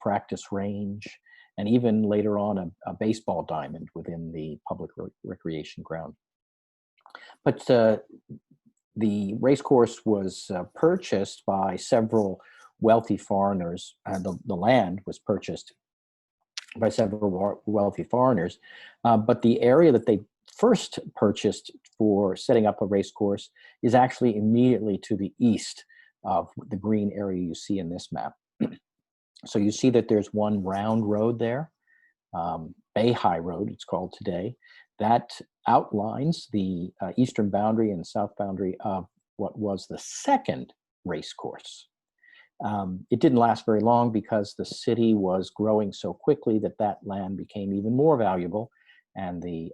practice range, and even later on a baseball diamond within the public recreation ground. But the race course was purchased by several wealthy foreigners. The land was purchased by several wealthy foreigners, but the area that they first purchased for setting up a race course is actually immediately to the east of the green area you see in this map. So you see that there's one round road there, Beihai Road, it's called today, that outlines the eastern boundary and south boundary of what was the second race course. It didn't last very long because the city was growing so quickly that that land became even more valuable, and the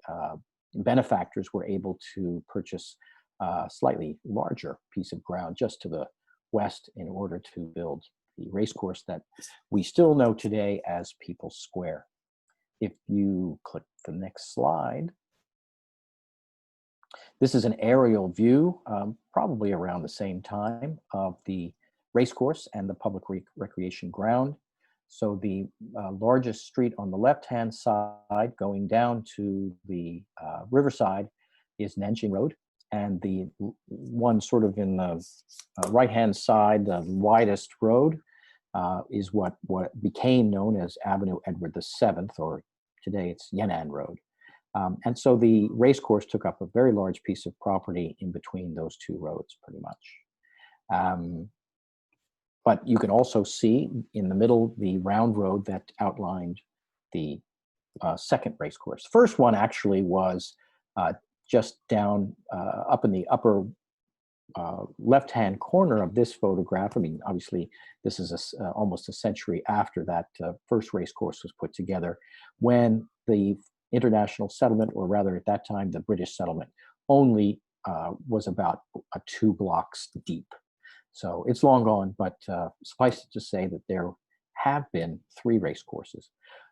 benefactors were able to purchase a slightly larger piece of ground just to the west in order to build the race course that we still know today as People's Square. If you click the next slide, this is an aerial view, probably around the same time, of the racecourse and the public recreation ground. So the largest street on the left-hand side going down to the riverside is Nanjing Road. And the one sort of in the right-hand side, the widest road, is what became known as Avenue Edward VII, or today it's Yan'an Road. And so the racecourse took up a very large piece of property in between those two roads, pretty much. But you can also see in the middle the round road that outlined the second racecourse. The first one actually was just down up in the upper left-hand corner of this photograph. I mean, obviously, this is almost a century after that first race course was put together, when the international settlement, or rather at that time, the British settlement, only was about 2 blocks deep. So it's long gone, but suffice it to say that there have been 3 race courses.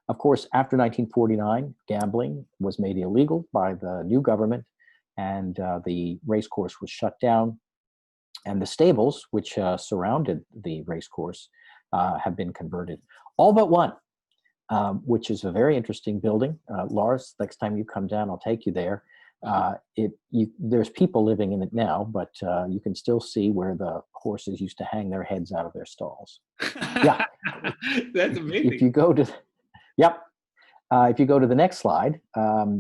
Of course, after 1949, gambling was made illegal by the new government, and the race course was shut down. And the stables, which surrounded the race course, have been converted. All but one, which is a very interesting building. Lars, next time you come down, I'll take you there. There's people living in it now, but you can still see where the horses used to hang their heads out of their stalls. Yeah, that's amazing. If you go to, yep. If you go to the next slide,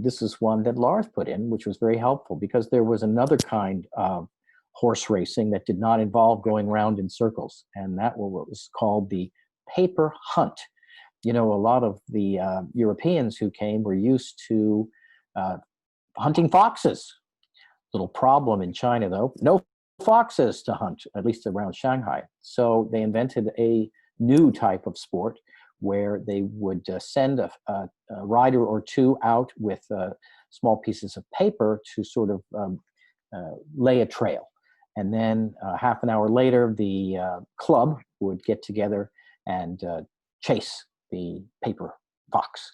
this is one that Lars put in, which was very helpful because there was another kind of horse racing that did not involve going round in circles, and that was called the paper hunt. You know, a lot of the Europeans who came were used to hunting foxes. Little problem in China, though. No foxes to hunt, at least around Shanghai. So they invented a new type of sport where they would send a rider or two out with small pieces of paper to sort of lay a trail. And then half an hour later, the club would get together and chase the paper fox.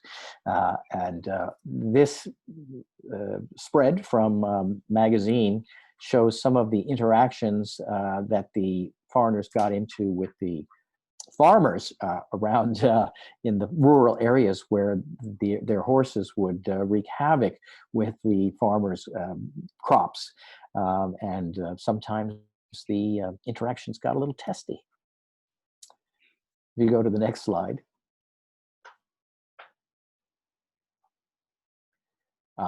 This spread from magazine shows some of the interactions that the foreigners got into with the farmers around in the rural areas where their horses would wreak havoc with the farmers' crops. Sometimes the interactions got a little testy. If you go to the next slide.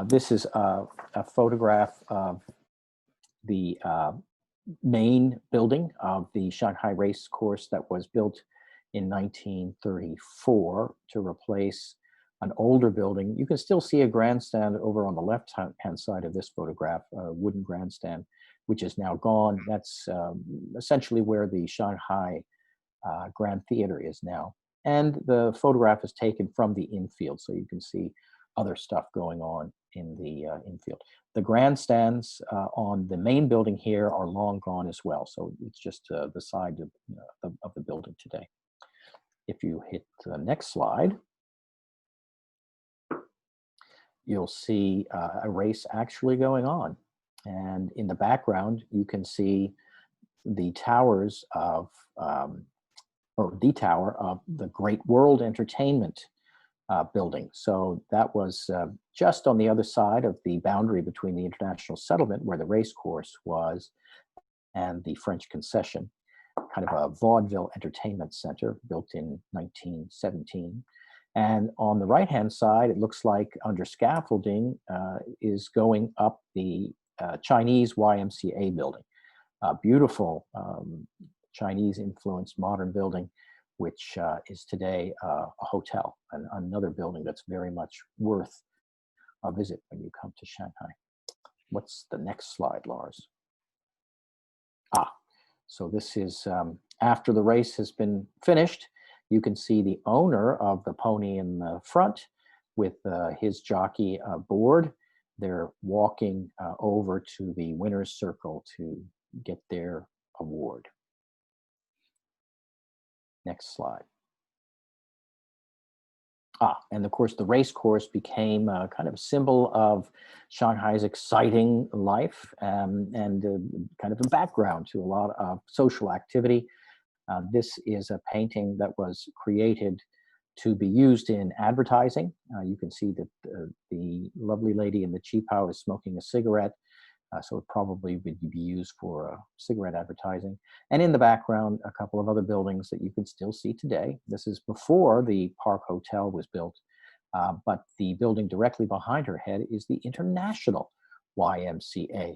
This is a photograph of the main building of the Shanghai race course that was built in 1934 to replace an older building. You can still see a grandstand over on the left-hand side of this photograph, a wooden grandstand, which is now gone. That's essentially where the Shanghai Grand Theater is now. And the photograph is taken from the infield, so you can see other stuff going on in the infield. The grandstands on the main building here are long gone as well, so it's just the side of the building today. If you hit the next slide, you'll see a race actually going on. And in the background, you can see the towers of, or the tower of the Great World Entertainment building. So that was just on the other side of the boundary between the international settlement where the race course was and the French concession, kind of a vaudeville entertainment center built in 1917. And on the right-hand side, it looks like under scaffolding is going up the Chinese YMCA building, a beautiful Chinese-influenced modern building, which is today a hotel, and another building that's very much worth a visit when you come to Shanghai. What's the next slide, Lars? So this is after the race has been finished. You can see the owner of the pony in the front with his jockey aboard. They're walking over to the winner's circle to get their award. Next slide. And of course, the race course became a kind of symbol of Shanghai's exciting life and kind of a background to a lot of social activity. This is a painting that was created to be used in advertising. You can see that the lovely lady in the cheapao is smoking a cigarette. So it probably would be used for cigarette advertising. And in the background, a couple of other buildings that you can still see today. This is before the Park Hotel was built, but the building directly behind her head is the International YMCA,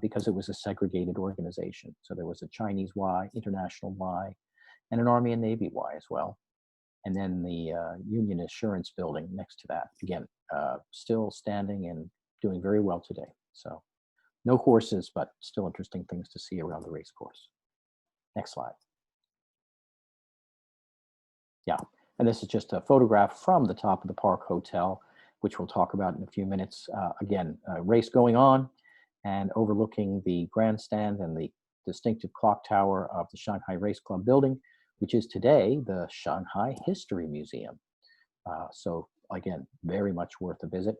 because it was a segregated organization. So there was a Chinese Y, International Y, and an Army and Navy Y as well. And then the Union Assurance building next to that, again, still standing and doing very well today. So no horses, but still interesting things to see around the race course. Next slide. Yeah, and this is just a photograph from the top of the Park Hotel, which we'll talk about in a few minutes. Again, a race going on and overlooking the grandstand and the distinctive clock tower of the Shanghai Race Club building, which is today the Shanghai History Museum. So again, very much worth a visit.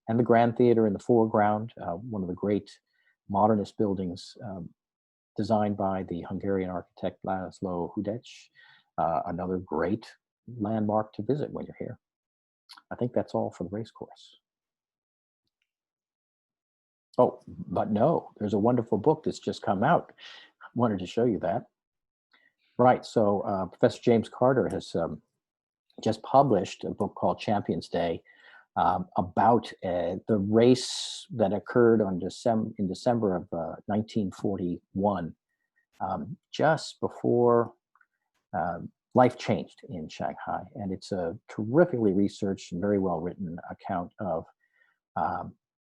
and the Grand Theater in the foreground, one of the great modernist buildings designed by the Hungarian architect Laszlo Hudec, another great landmark to visit when you're here. I think that's all for the race course. Oh, but no, there's a wonderful book that's just come out. I wanted to show you that. Right, so Professor James Carter has just published a book called Champions Day about the race that occurred in December of 1941, just before life changed in Shanghai. And it's a terrifically researched and very well written account of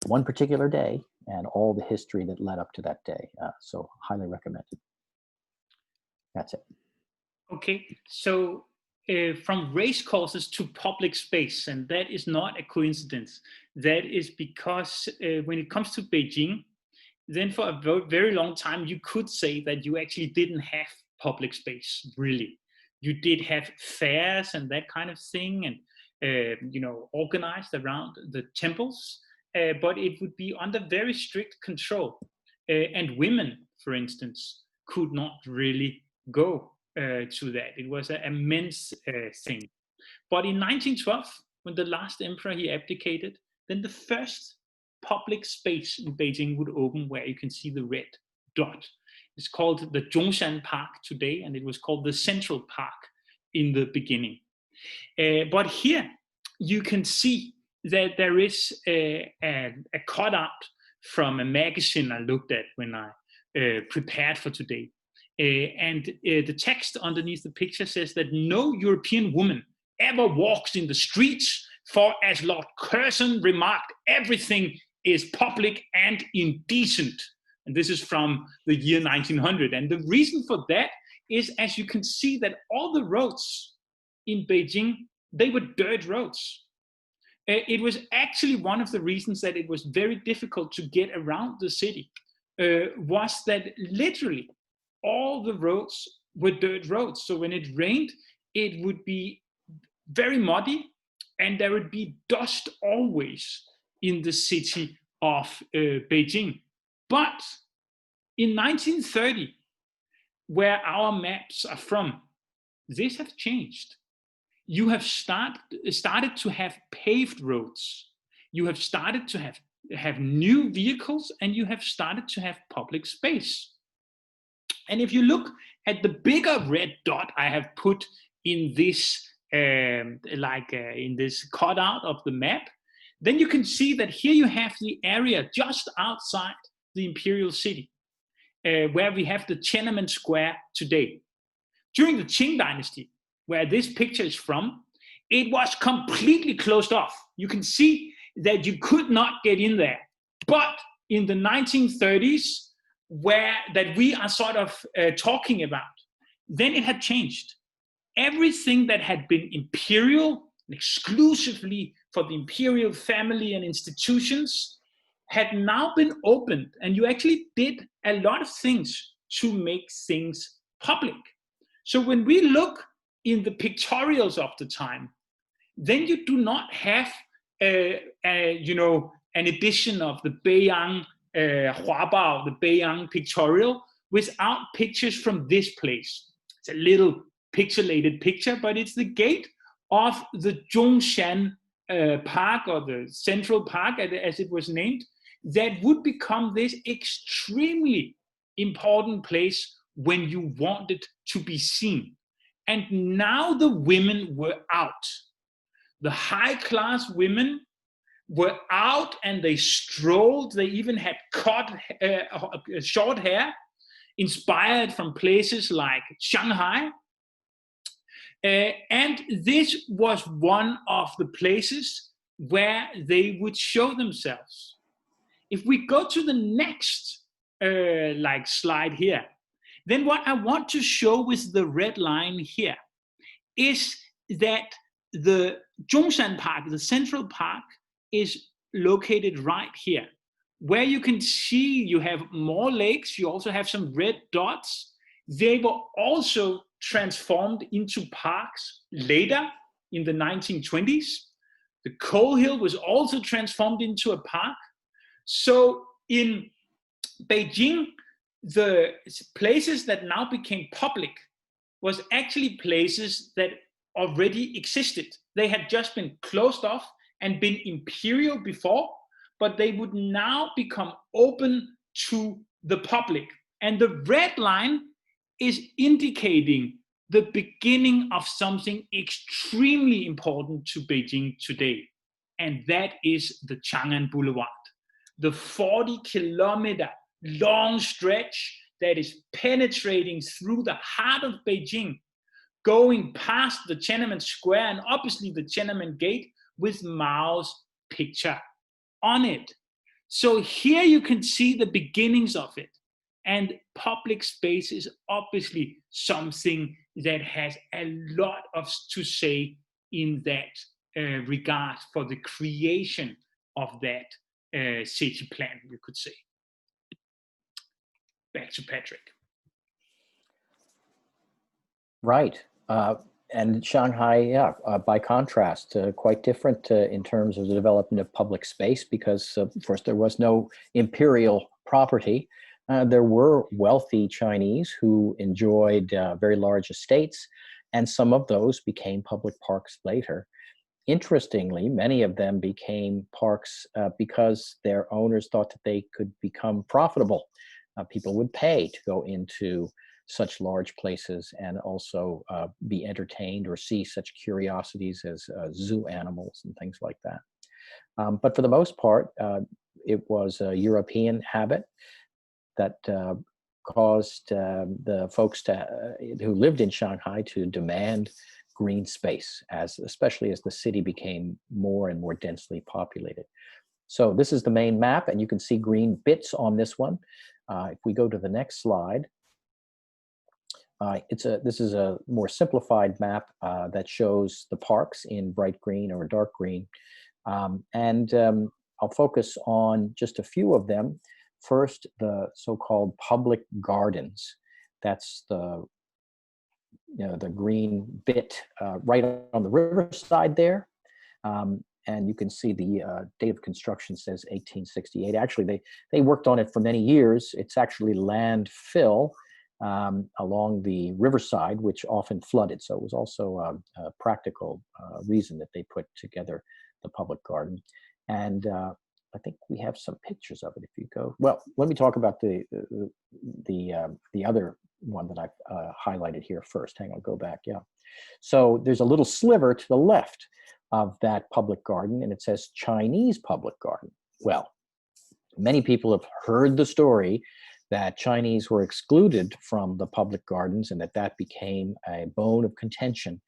one particular day and all the history that led up to that day. So highly recommended. That's it. Okay, so from race courses to public space, and that is not a coincidence. That is because when it comes to Beijing, then for a very long time, you could say that you actually didn't have public space, really. You did have fairs and that kind of thing, and organized around the temples, but it would be under very strict control. And women, for instance, could not really go to that. It was a men's thing. But in 1912, when the last emperor he abdicated, then the first public space in Beijing would open, where you can see the red dot. It's called the Zhongshan Park today, and it was called the Central Park in the beginning. But here you can see that there is a cutout from a magazine I looked at when I prepared for today. And the text underneath the picture says that no European woman ever walks in the streets, for as Lord Curzon remarked, everything is public and indecent. And this is from the year 1900. And the reason for that is, as you can see, that all the roads in Beijing, they were dirt roads. It was actually one of the reasons that it was very difficult to get around the city, was that literally all the roads were dirt roads. So when it rained, it would be very muddy, and there would be dust always in the city of Beijing. But in 1930, where our maps are from, this has changed. You have started to have paved roads. You have started to have new vehicles, and you have started to have public space. And if you look at the bigger red dot I have put in this, in this cutout of the map, then you can see that here you have the area just outside the imperial city, where we have the Tiananmen Square today. During the Qing dynasty, where this picture is from, it was completely closed off. You can see that you could not get in there. But in the 1930s, that we are sort of talking about, then it had changed. Everything that had been imperial, exclusively for the imperial family and institutions, had now been opened, and you actually did a lot of things to make things public. So when we look in the pictorials of the time, then you do not have an edition of the Beiyang Huabao, the Beiyang pictorial, without pictures from this place. It's a little pixelated picture, but it's the gate of the Zhongshan Park, or the Central Park as it was named, that would become this extremely important place when you wanted to be seen. And now the women were out. The high-class women were out, and they strolled. They even had cut short hair, inspired from places like Shanghai. And this was one of the places where they would show themselves. If we go to the next slide here, then what I want to show with the red line here is that the Zhongshan Park, the Central Park, is located right here, where you can see you have more lakes. You also have some red dots. They were also transformed into parks later in the 1920s. The coal hill was also transformed into a park. So in Beijing, the places that now became public was actually places that already existed. They had just been closed off and been imperial before, but they would now become open to the public. And the red line is indicating the beginning of something extremely important to Beijing today. And that is the Chang'an Boulevard, the 40-kilometer long stretch that is penetrating through the heart of Beijing, going past the Tiananmen Square and obviously the Tiananmen Gate with Mao's picture on it. So here you can see the beginnings of it. And public space is obviously something that has a lot to say in that regard for the creation of that city plan, you could say. Back to Patrick. Right. And Shanghai, yeah, by contrast, quite different in terms of the development of public space because, first, there was no imperial property. There were wealthy Chinese who enjoyed very large estates, and some of those became public parks later. Interestingly, many of them became parks because their owners thought that they could become profitable. People would pay to go into such large places and also be entertained or see such curiosities as zoo animals and things like that. But for the most part, it was a European habit that caused the folks who lived in Shanghai to demand green space, especially as the city became more and more densely populated. So this is the main map, and you can see green bits on this one. If we go to the next slide, this is a more simplified map that shows the parks in bright green or dark green. I'll focus on just a few of them. First, the so-called public gardens. That's the green bit right on the riverside there. And you can see the date of construction says 1868. Actually, they worked on it for many years. It's actually landfill along the riverside, which often flooded. So it was also a practical reason that they put together the public garden. And I think we have some pictures of it if you go. Well, let me talk about the other one that I've highlighted here first. Hang on, go back, yeah. So there's a little sliver to the left of that public garden, and it says Chinese public garden. Well, many people have heard the story that Chinese were excluded from the public gardens and that became a bone of contention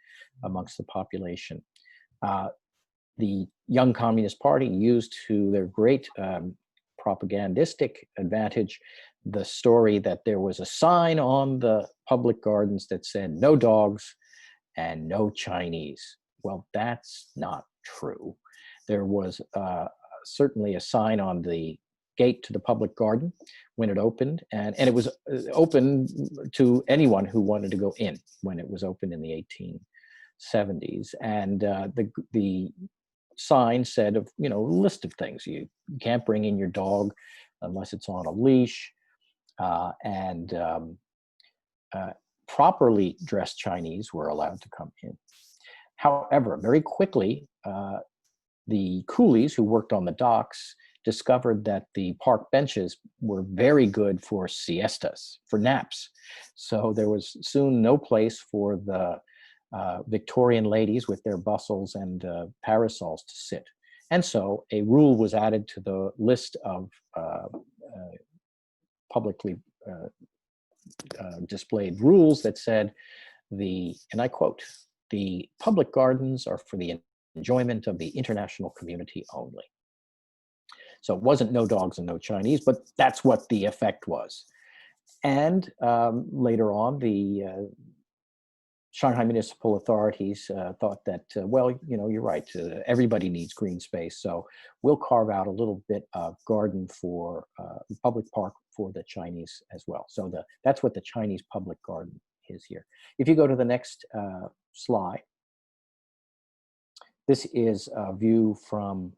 amongst the population. The Young Communist Party used to their great propagandistic advantage the story that there was a sign on the public gardens that said no dogs and no Chinese. Well, that's not true. There was certainly a sign on the gate to the public garden when it opened, and it was open to anyone who wanted to go in when it was open in the 1870s. And the sign said a list of things. You can't bring in your dog unless it's on a leash, and properly dressed Chinese were allowed to come in. However, very quickly, the coolies who worked on the docks discovered that the park benches were very good for siestas, for naps. So there was soon no place for the Victorian ladies with their bustles and parasols to sit. And so a rule was added to the list of publicly displayed rules that said and I quote, "The public gardens are for the enjoyment of the international community only." So it wasn't no dogs and no Chinese, but that's what the effect was. And later on, the Shanghai municipal authorities thought that, well, you're right, everybody needs green space, so we'll carve out a little bit of garden for public park for the Chinese as well. So that's what the Chinese public garden is here. If you go to the next slide, This is a view from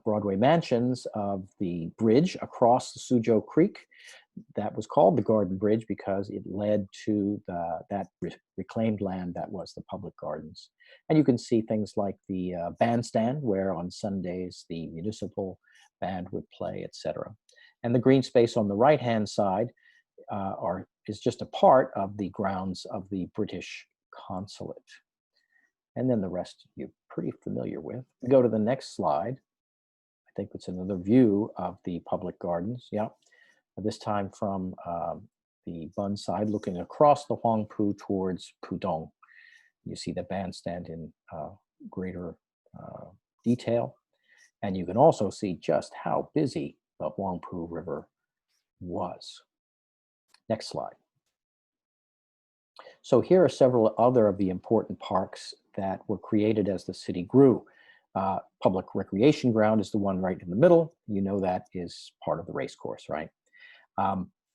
Broadway Mansions of the bridge across the Suzhou Creek. That was called the Garden Bridge because it led to that reclaimed land that was the public gardens. And you can see things like the bandstand, where on Sundays the municipal band would play, etc. And the green space on the right-hand side is just a part of the grounds of the British consulate. And then the rest you're pretty familiar with. We go to the next slide. I think it's another view of the public gardens. Yeah. This time from the Bund side, looking across the Huangpu towards Pudong. You see the bandstand in greater detail. And you can also see just how busy the Huangpu River was. Next slide. So here are several other of the important parks that were created as the city grew. Public recreation ground is the one right in the middle. You know that is part of the race course, right?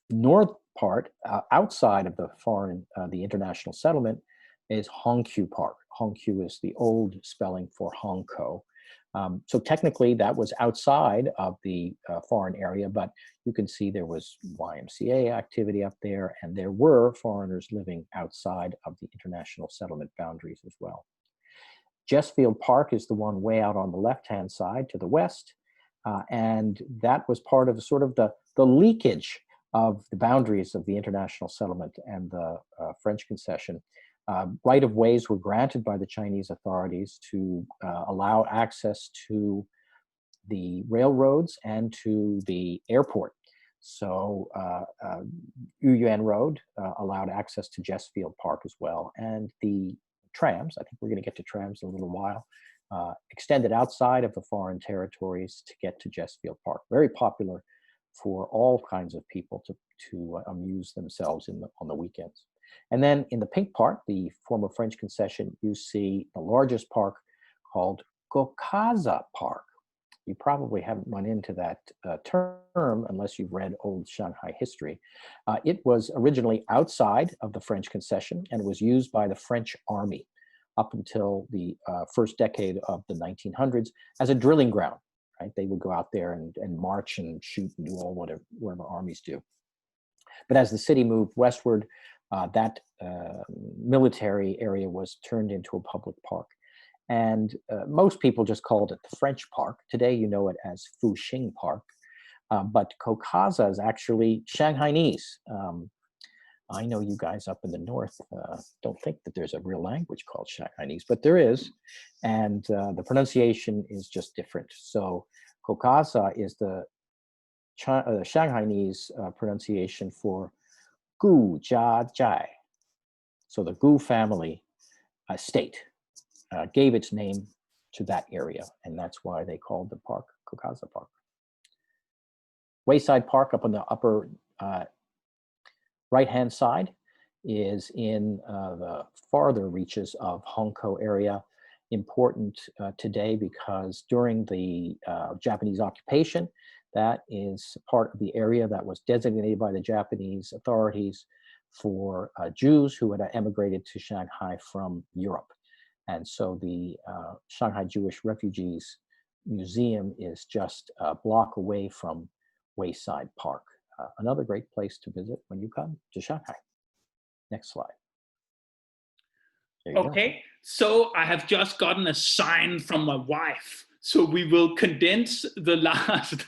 North part, outside of the international settlement, is Hongqiu Park. Hongqiu is the old spelling for Hongkou. So technically that was outside of the foreign area, but you can see there was YMCA activity up there, and there were foreigners living outside of the international settlement boundaries as well. Jessfield Park is the one way out on the left-hand side to the west, and that was part of sort of the leakage of the boundaries of the international settlement and the French concession. Right-of-ways were granted by the Chinese authorities to allow access to the railroads and to the airport. So Yuyuan Road allowed access to Jessfield Park as well. And the trams, I think we're going to get to trams in a little while, extended outside of the foreign territories to get to Jessfield Park. Very popular for all kinds of people to amuse themselves on the weekends. And then in the pink part, the former French concession, you see the largest park called Gokasa Park. You probably haven't run into that term unless you've read old Shanghai history. It was originally outside of the French concession, and it was used by the French army up until the first decade of the 1900s as a drilling ground. Right? They would go out there and march and shoot and do all whatever armies do. But as the city moved westward, that military area was turned into a public park. And most people just called it the French Park. Today, you know it as Fuxing Park. But Gokasa is actually Shanghainese. I know you guys up in the north don't think that there's a real language called Shanghainese, but there is. And the pronunciation is just different. So Gokasa is the Shanghainese pronunciation for Gu Jia Zhai. So the Gu family state gave its name to that area, and that's why they called the park Gokasa Park. Wayside Park up on the upper right-hand side is in the farther reaches of Hongkou area. Important today because during the Japanese occupation, that is part of the area that was designated by the Japanese authorities for Jews who had emigrated to Shanghai from Europe. And so the Shanghai Jewish Refugees Museum is just a block away from Wayside Park. Another great place to visit when you come to Shanghai. Next slide. Okay, so I have just gotten a sign from my wife. So we will condense the last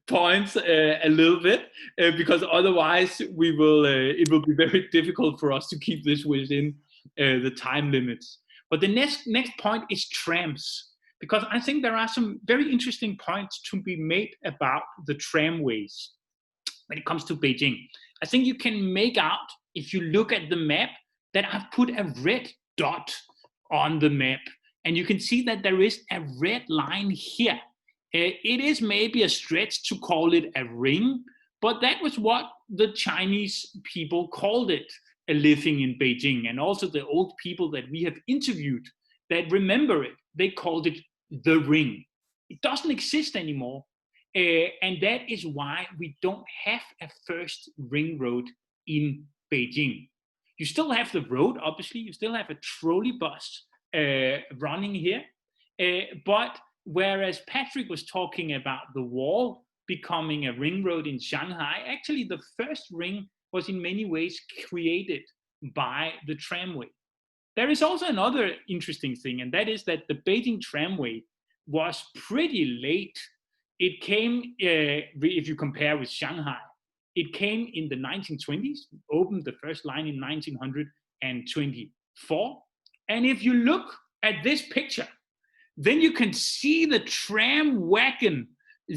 points a little bit because otherwise it will be very difficult for us to keep this within the time limits. But the next point is trams, because I think there are some very interesting points to be made about the tramways when it comes to Beijing. I think you can make out, if you look at the map, that I've put a red dot on the map. And you can see that there is a red line here. It is maybe a stretch to call it a ring, but that was what the Chinese people called it, living in Beijing. And also the old people that we have interviewed that remember it, they called it the ring. It doesn't exist anymore. And that is why we don't have a first ring road in Beijing. You still have the road, obviously. You still have a trolley bus running here, But whereas Patrick was talking about the wall becoming a ring road in Shanghai, actually the first ring was in many ways created by the tramway. There is also another interesting thing, and that is that the Beijing tramway was pretty late. It came, if you compare with Shanghai, it came in the 1920s, opened the first line in 1924. And if you look at this picture, then you can see the tram wagon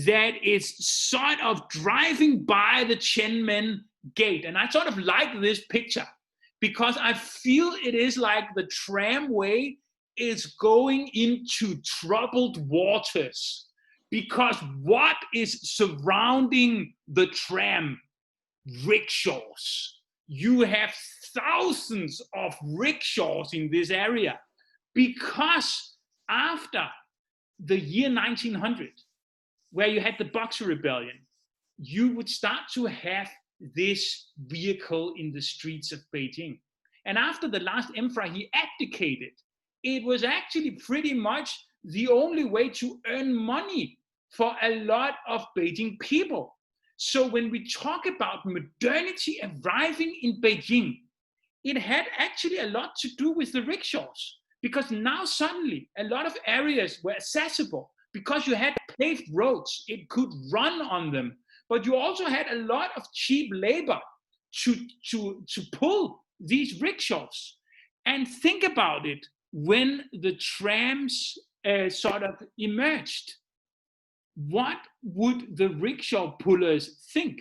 that is sort of driving by the Chenmen gate. And I sort of like this picture because I feel it is like the tramway is going into troubled waters. Because what is surrounding the tram? Rickshaws. You have thousands of rickshaws in this area because after the year 1900, where you had the Boxer Rebellion, you would start to have this vehicle in the streets of Beijing. And after the last emperor, he abdicated. It was actually pretty much the only way to earn money for a lot of Beijing people. So when we talk about modernity arriving in Beijing, it had actually a lot to do with the rickshaws, because now suddenly a lot of areas were accessible because you had paved roads, it could run on them, but you also had a lot of cheap labor to pull these rickshaws. And think about it, when the trams sort of emerged, what would the rickshaw pullers think?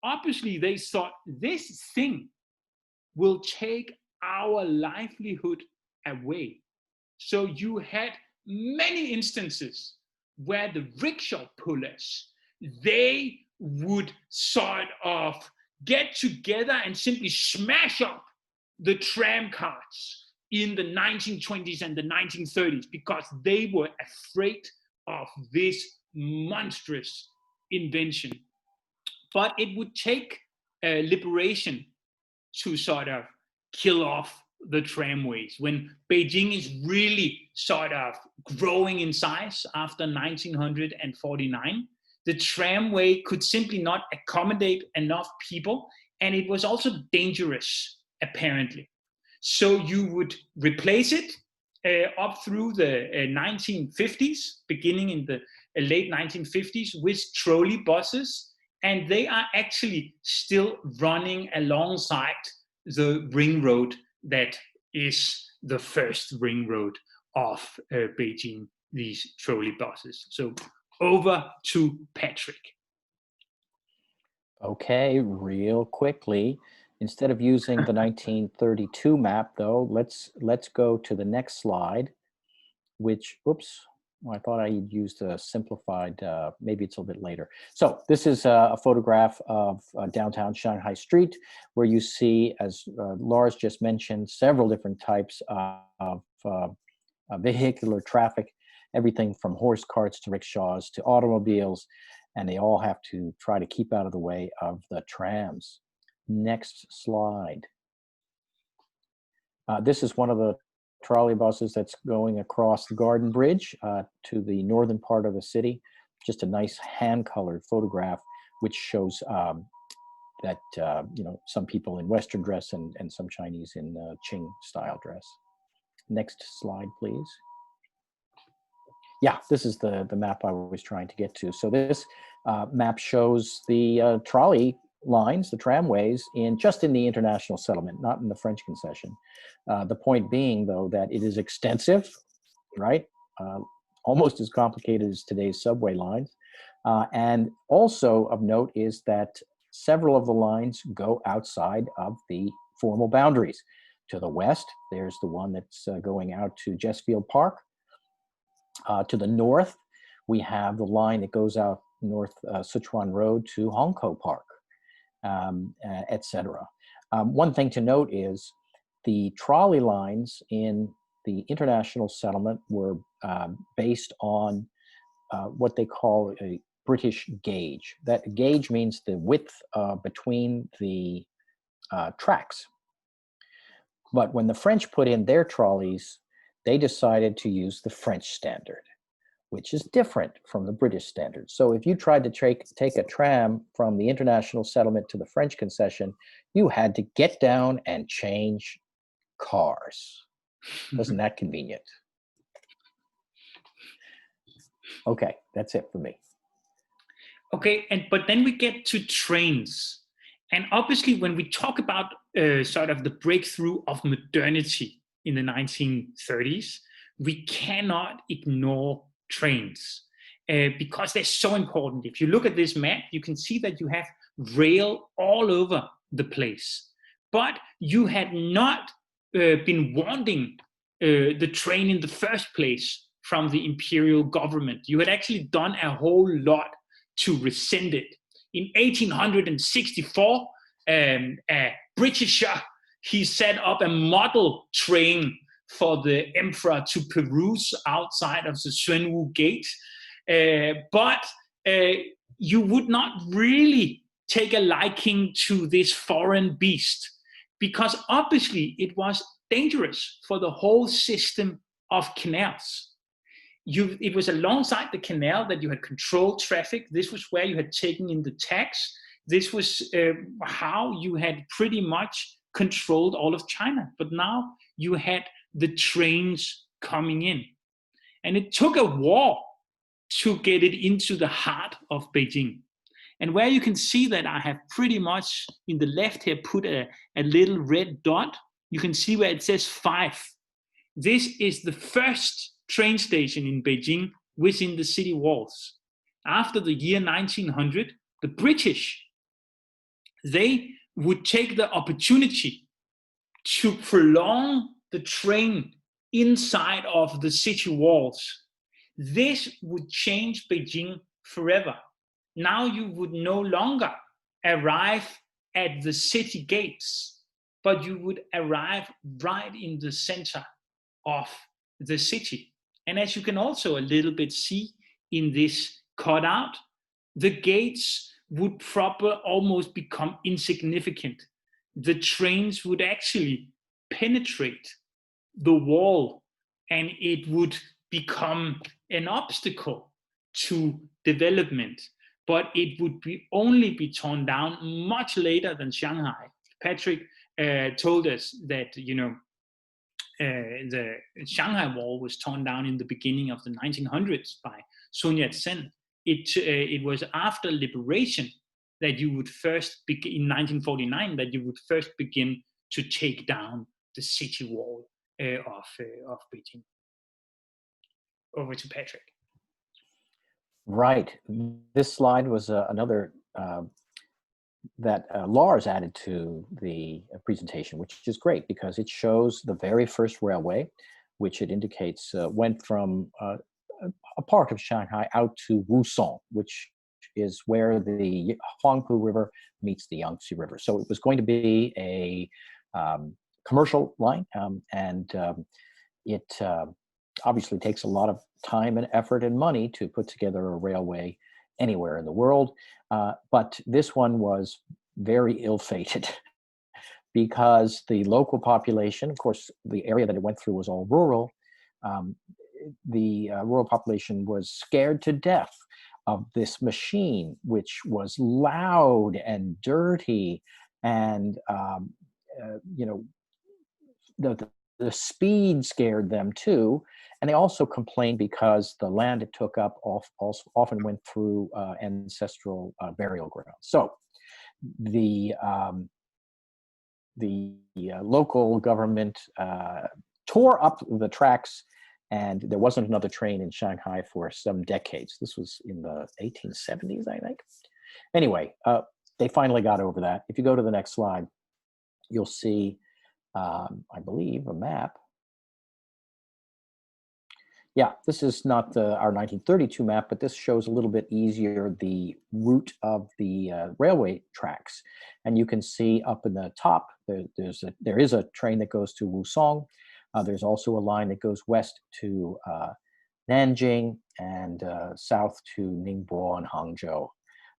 Obviously, they thought this thing will take our livelihood away. So you had many instances where the rickshaw pullers, they would sort of get together and simply smash up the tram cars in the 1920s and the 1930s because they were afraid of this monstrous invention. But it would take liberation to sort of kill off the tramways. When Beijing is really sort of growing in size after 1949, the tramway could simply not accommodate enough people, and it was also dangerous, apparently. So you would replace it up through the 1950s, beginning in the late 1950s, with trolley buses, and they are actually still running alongside the ring road that is the first ring road of Beijing, these trolley buses. So over to Patrick. Okay, real quickly, instead of using the 1932 map, though, let's go to the next slide, which, oops, well, I thought I used a simplified, maybe it's a little bit later. So this is a photograph of downtown Shanghai Street, where you see, as Lars just mentioned, several different types of vehicular traffic, everything from horse carts to rickshaws to automobiles, and they all have to try to keep out of the way of the trams. Next slide. This is one of the trolley buses that's going across the Garden Bridge to the northern part of the city. Just a nice hand-colored photograph, which shows that you know, some people in Western dress and some Chinese in Qing style dress. Next slide, please. Yeah, this is the map I was trying to get to. So this map shows the trolley lines, the tramways, just in the international settlement, not in the French concession. The point being, though, that it is extensive, right? Almost as complicated as today's subway lines. And also of note is that several of the lines go outside of the formal boundaries. To the west, there's the one that's going out to Jesfield Park. To the north, we have the line that goes out North Sichuan Road to Hongkou Park, etc. One thing to note is the trolley lines in the international settlement were based on what they call a British gauge. That gauge means the width between the tracks. But when the French put in their trolleys, they decided to use the French standard, which is different from the British standard. So if you tried to take a tram from the international settlement to the French concession, you had to get down and change cars. Wasn't that convenient? Okay, that's it for me. Okay, but then we get to trains. And obviously, when we talk about sort of the breakthrough of modernity in the 1930s, we cannot ignore trains because they're so important. If you look at this map, you can see that you have rail all over the place. But you had not been wanting the train in the first place from the imperial government. You had actually done a whole lot to rescind it. In 1864, a Britisher, he set up a model train for the emperor to peruse outside of the Xuanwu Gate. But you would not really take a liking to this foreign beast because obviously it was dangerous for the whole system of canals. It was alongside the canal that you had controlled traffic. This was where you had taken in the tax. This was how you had pretty much controlled all of China. But now you had the trains coming in. And it took a war to get it into the heart of Beijing. And where you can see that I have pretty much in the left here put a little red dot, you can see where it says 5. This is the first train station in Beijing within the city walls. After the year 1900, the British, they would take the opportunity to prolong the train inside of the city walls. This would change Beijing forever. Now you would no longer arrive at the city gates, but you would arrive right in the center of the city. And as you can also a little bit see in this cutout, the gates would almost become insignificant. The trains would actually penetrate the wall and it would become an obstacle to development, but it would only be torn down much later than Shanghai. Patrick told us that, the Shanghai Wall was torn down in the beginning of the 1900s by Sun Yat-sen. It was after liberation that you would first begin, in 1949, that you would first begin to take down the city wall of Beijing. Over to Patrick. Right. This slide was another that Lars added to the presentation, which is great because it shows the very first railway, which it indicates went from a part of Shanghai out to Wusong, which is where the Huangpu River meets the Yangtze River. So it was going to be a commercial line, and it obviously takes a lot of time and effort and money to put together a railway anywhere in the world. But this one was very ill-fated because the local population, of course, the area that it went through was all rural. The rural population was scared to death of this machine, which was loud and dirty, and the speed scared them too. And they also complained because the land it took up often went through ancestral burial grounds. So the local government tore up the tracks, and there wasn't another train in Shanghai for some decades. This was in the 1870s, I think. Anyway, they finally got over that. If you go to the next slide, you'll see, I believe, a map. Yeah, this is not our 1932 map, but this shows a little bit easier the route of the railway tracks. And you can see up in the top, there is a train that goes to Wusong. There's also a line that goes west to Nanjing and south to Ningbo and Hangzhou.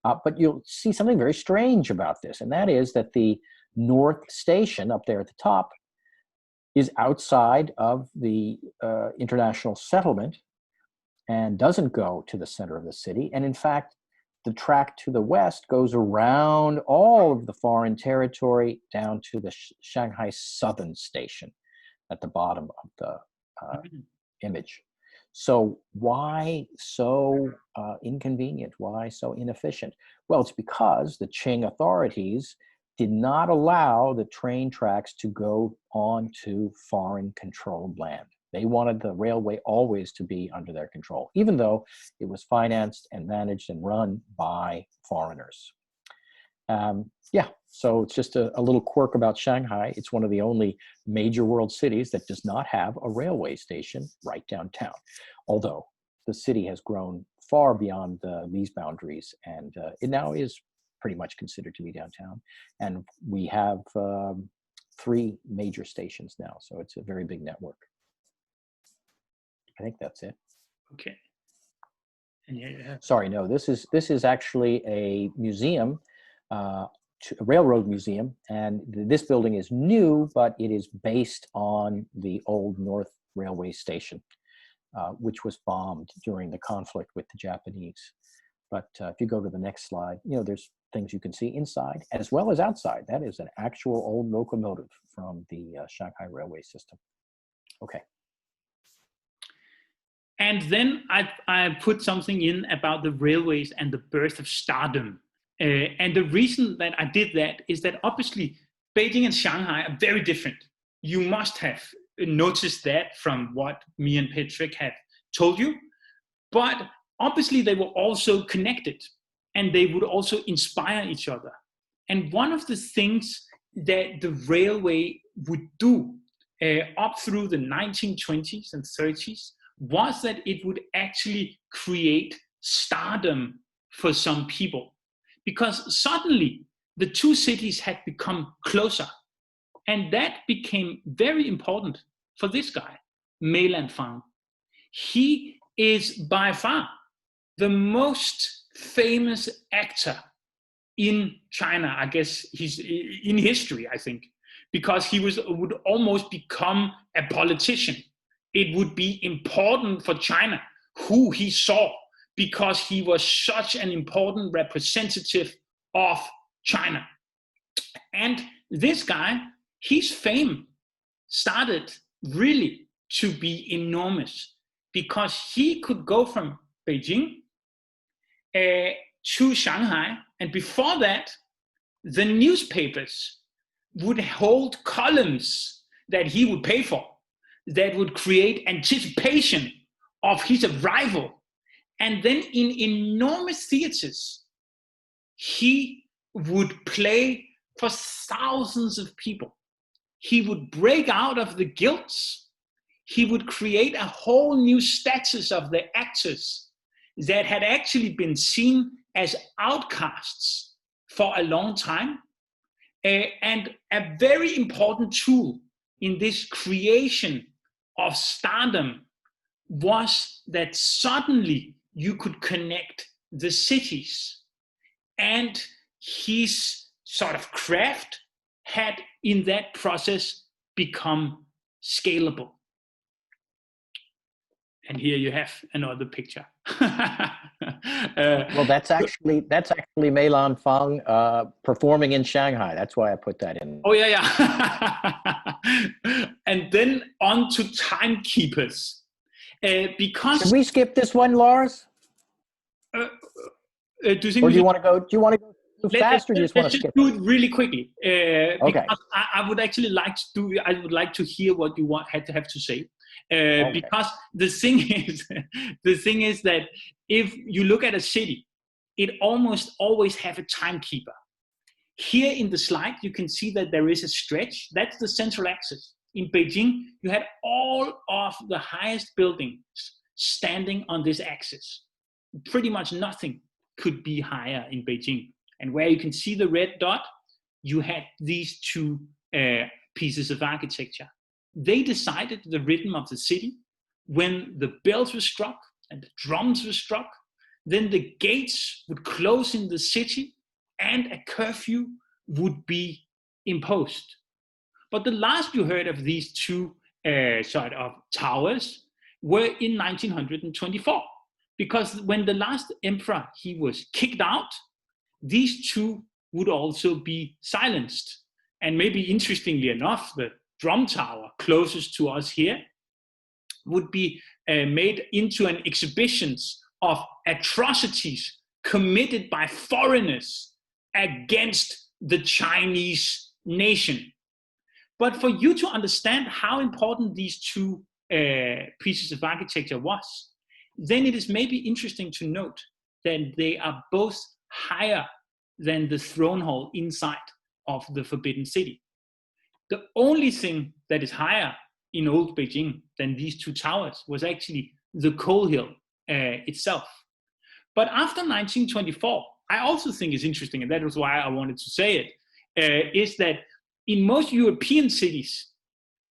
But you'll see something very strange about this, and that is that the North Station up there at the top is outside of the international settlement and doesn't go to the center of the city. And in fact, the track to the west goes around all of the foreign territory down to the Shanghai Southern Station at the bottom of the image. So why so inconvenient? Why so inefficient? Well, it's because the Qing authorities did not allow the train tracks to go onto foreign controlled land. They wanted the railway always to be under their control, even though it was financed and managed and run by foreigners. So it's just a little quirk about Shanghai. It's one of the only major world cities that does not have a railway station right downtown, although the city has grown far beyond these boundaries, and it now is pretty much considered to be downtown. And we have 3 major stations now, so it's a very big network. I think that's it. Okay. And yeah. Sorry, no, this is actually a museum, a railroad museum, and this building is new, but it is based on the old North Railway Station, which was bombed during the conflict with the Japanese. But if you go to the next slide, there's things you can see inside as well as outside. That is an actual old locomotive from the Shanghai railway system. Okay. And then I put something in about the railways and the birth of stardom. And the reason that I did that is that obviously Beijing and Shanghai are very different. You must have noticed that from what me and Patrick have told you. But obviously they were also connected, and they would also inspire each other. And one of the things that the railway would do up through the 1920s and 30s was that it would actually create stardom for some people, because suddenly the 2 cities had become closer. And that became very important for this guy, Mei Lanfang. He is by far the most famous actor in China, I guess he's in history, I think, because he would almost become a politician. It would be important for China who he saw, because he was such an important representative of China. And this guy, his fame started really to be enormous, because he could go from Beijing to Shanghai, and before that, the newspapers would hold columns that he would pay for, that would create anticipation of his arrival. And then in enormous theaters, he would play for thousands of people. He would break out of the guilds. He would create a whole new status of the actors that had actually been seen as outcasts for a long time. And a very important tool in this creation of stardom was that suddenly you could connect the cities, and his sort of craft had in that process become scalable. And here you have another picture. Well, that's actually Mei Lanfang performing in Shanghai. That's why I put that in. Oh yeah. And then on to timekeepers. Because should we skip this one, Lars? Do you think? Or do you want to go? Do you want to go fast, or do you just want to skip? Do it really quickly. Okay. Because I would actually like to do. I would like to hear what you have to say. Okay. Because the thing is that if you look at a city, it almost always have a timekeeper. Here in the slide, you can see that there is a stretch. That's the central axis. In Beijing, you had all of the highest buildings standing on this axis. Pretty much nothing could be higher in Beijing. And where you can see the red dot, you had these 2 pieces of architecture. They decided the rhythm of the city. When the bells were struck and the drums were struck, then the gates would close in the city and a curfew would be imposed. But the last you heard of these two sort of towers were in 1924, because when the last emperor, he was kicked out, these two would also be silenced. And maybe interestingly enough, the drum tower closest to us here would be made into an exhibition of atrocities committed by foreigners against the Chinese nation. But for you to understand how important these two pieces of architecture was, then it is maybe interesting to note that they are both higher than the throne hall inside of the Forbidden City. The only thing that is higher in old Beijing than these two towers was actually the coal hill itself. But after 1924, I also think is interesting, and that is why I wanted to say it, is that in most European cities,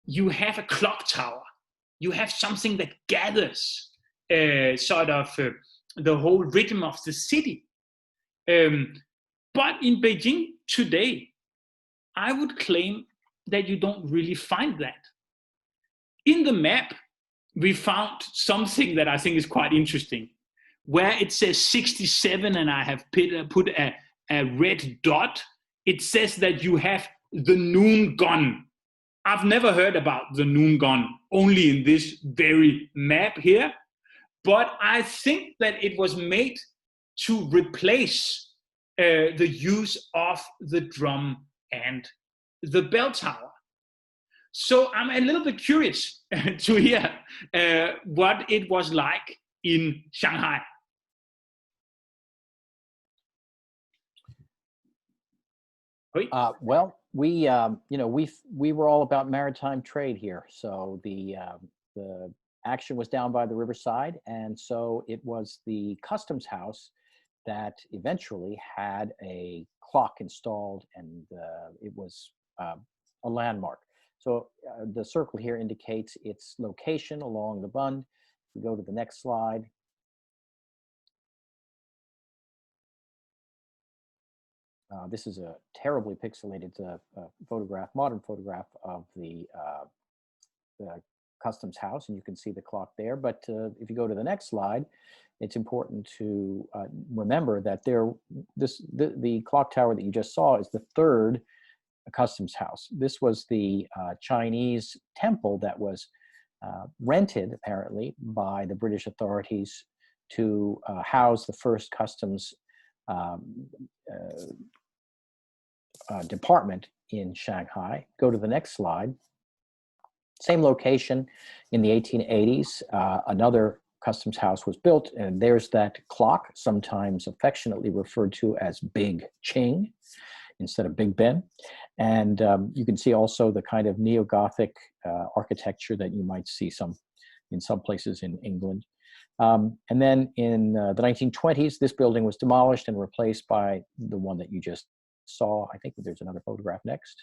you have a clock tower. You have something that gathers sort of the whole rhythm of the city. But in Beijing today, I would claim that you don't really find that. In the map, we found something that I think is quite interesting, where it says 67 and I have put a red dot. It says that you have the noon gun. I've never heard about the noon gun, only in this very map here. But I think that it was made to replace the use of the drum and the bell tower. So I'm a little bit curious to hear what it was like in Shanghai. Well, we were all about maritime trade here. So the action was down by the riverside, and so it was the customs house that eventually had a clock installed, and it was a landmark. So the circle here indicates its location along the Bund. We go to the next slide. This is a terribly pixelated photograph, modern photograph of the customs house, and you can see the clock there. But if you go to the next slide, it's important to remember that the clock tower that you just saw is the third customs house. This was the Chinese temple that was rented, apparently, by the British authorities to house the first customs department in Shanghai. Go to the next slide. Same location in the 1880s. Another customs house was built, and there's that clock, sometimes affectionately referred to as Big Ching instead of Big Ben. And you can see also the kind of neo-Gothic architecture that you might see in some places in England. And then in the 1920s, this building was demolished and replaced by the one that you just saw. I think there's another photograph next.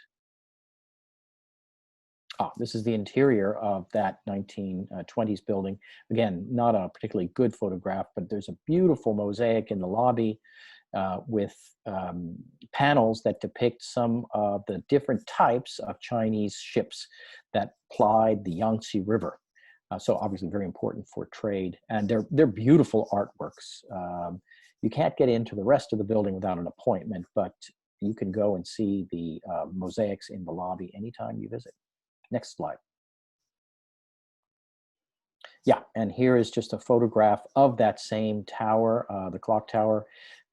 This is the interior of that 1920s building. Again, not a particularly good photograph, but there's a beautiful mosaic in the lobby with panels that depict some of the different types of Chinese ships that plied the Yangtze River. So obviously very important for trade, and they're beautiful artworks. You can't get into the rest of the building without an appointment, but you can go and see the mosaics in the lobby anytime you visit. Next slide. Yeah, and here is just a photograph of that same tower, the clock tower,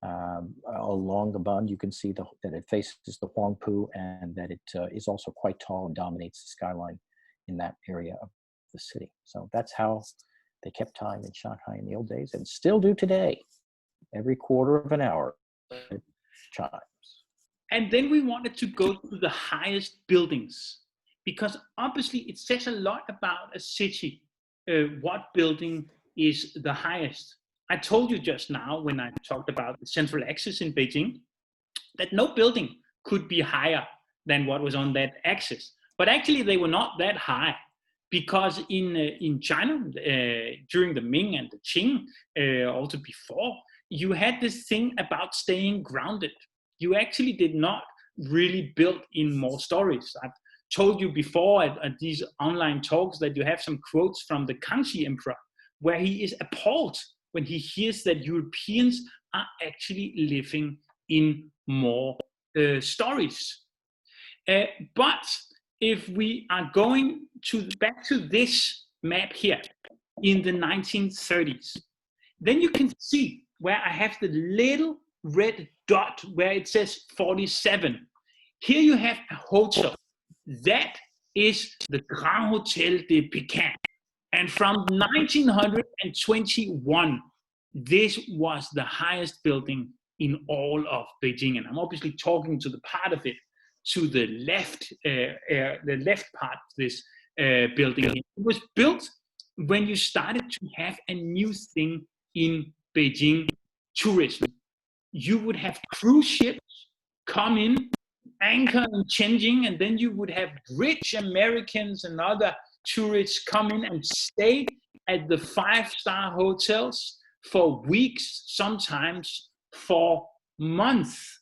along the Bund. You can see that it faces the Huangpu, and that it is also quite tall and dominates the skyline in that area of the city. So that's how they kept time in Shanghai in the old days, and still do today. Every quarter of an hour it chimes. And then we wanted to go to the highest buildings, because obviously it says a lot about a city, what building is the highest. I told you just now when I talked about the central axis in Beijing, that no building could be higher than what was on that axis. But actually they were not that high, because in China, during the Ming and the Qing, also before, you had this thing about staying grounded. You actually did not really build in more stories. I've told you before at these online talks that you have some quotes from the Kangxi emperor, where he is appalled when he hears that Europeans are actually living in more stories. But if we are going back to this map here in the 1930s, then you can see where I have the little red dot where it says 47. Here you have a hotel. That is the Grand Hotel de Pekin. And from 1921, this was the highest building in all of Beijing. And I'm obviously talking to the part of it to the left part of this building. It was built when you started to have a new thing in Beijing, tourism. You would have cruise ships come in, anchor in Tianjin, and then you would have rich Americans and other tourists come in and stay at the 5-star hotels for weeks, sometimes for months.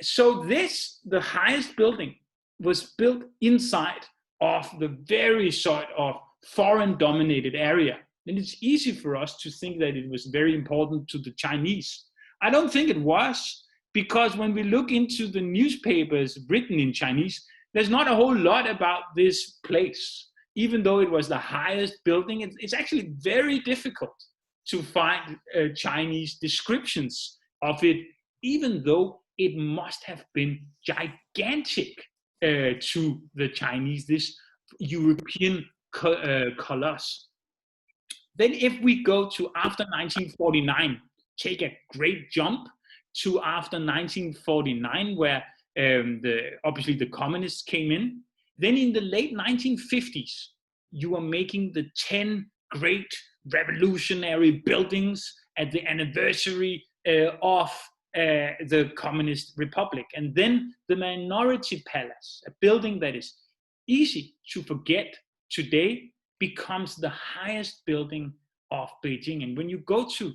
So the highest building, was built inside of the very sort of foreign-dominated area. And it's easy for us to think that it was very important to the Chinese. I don't think it was, because when we look into the newspapers written in Chinese, there's not a whole lot about this place. Even though it was the highest building, it's actually very difficult to find Chinese descriptions of it, even though it must have been gigantic to the Chinese, this European colossus. Then if we go to after 1949, take a great jump to after 1949, where obviously the communists came in. Then in the late 1950s, you are making the 10 great revolutionary buildings at the anniversary of the Communist Republic. And then the Minority Palace, a building that is easy to forget today, becomes the highest building of Beijing. And when you go to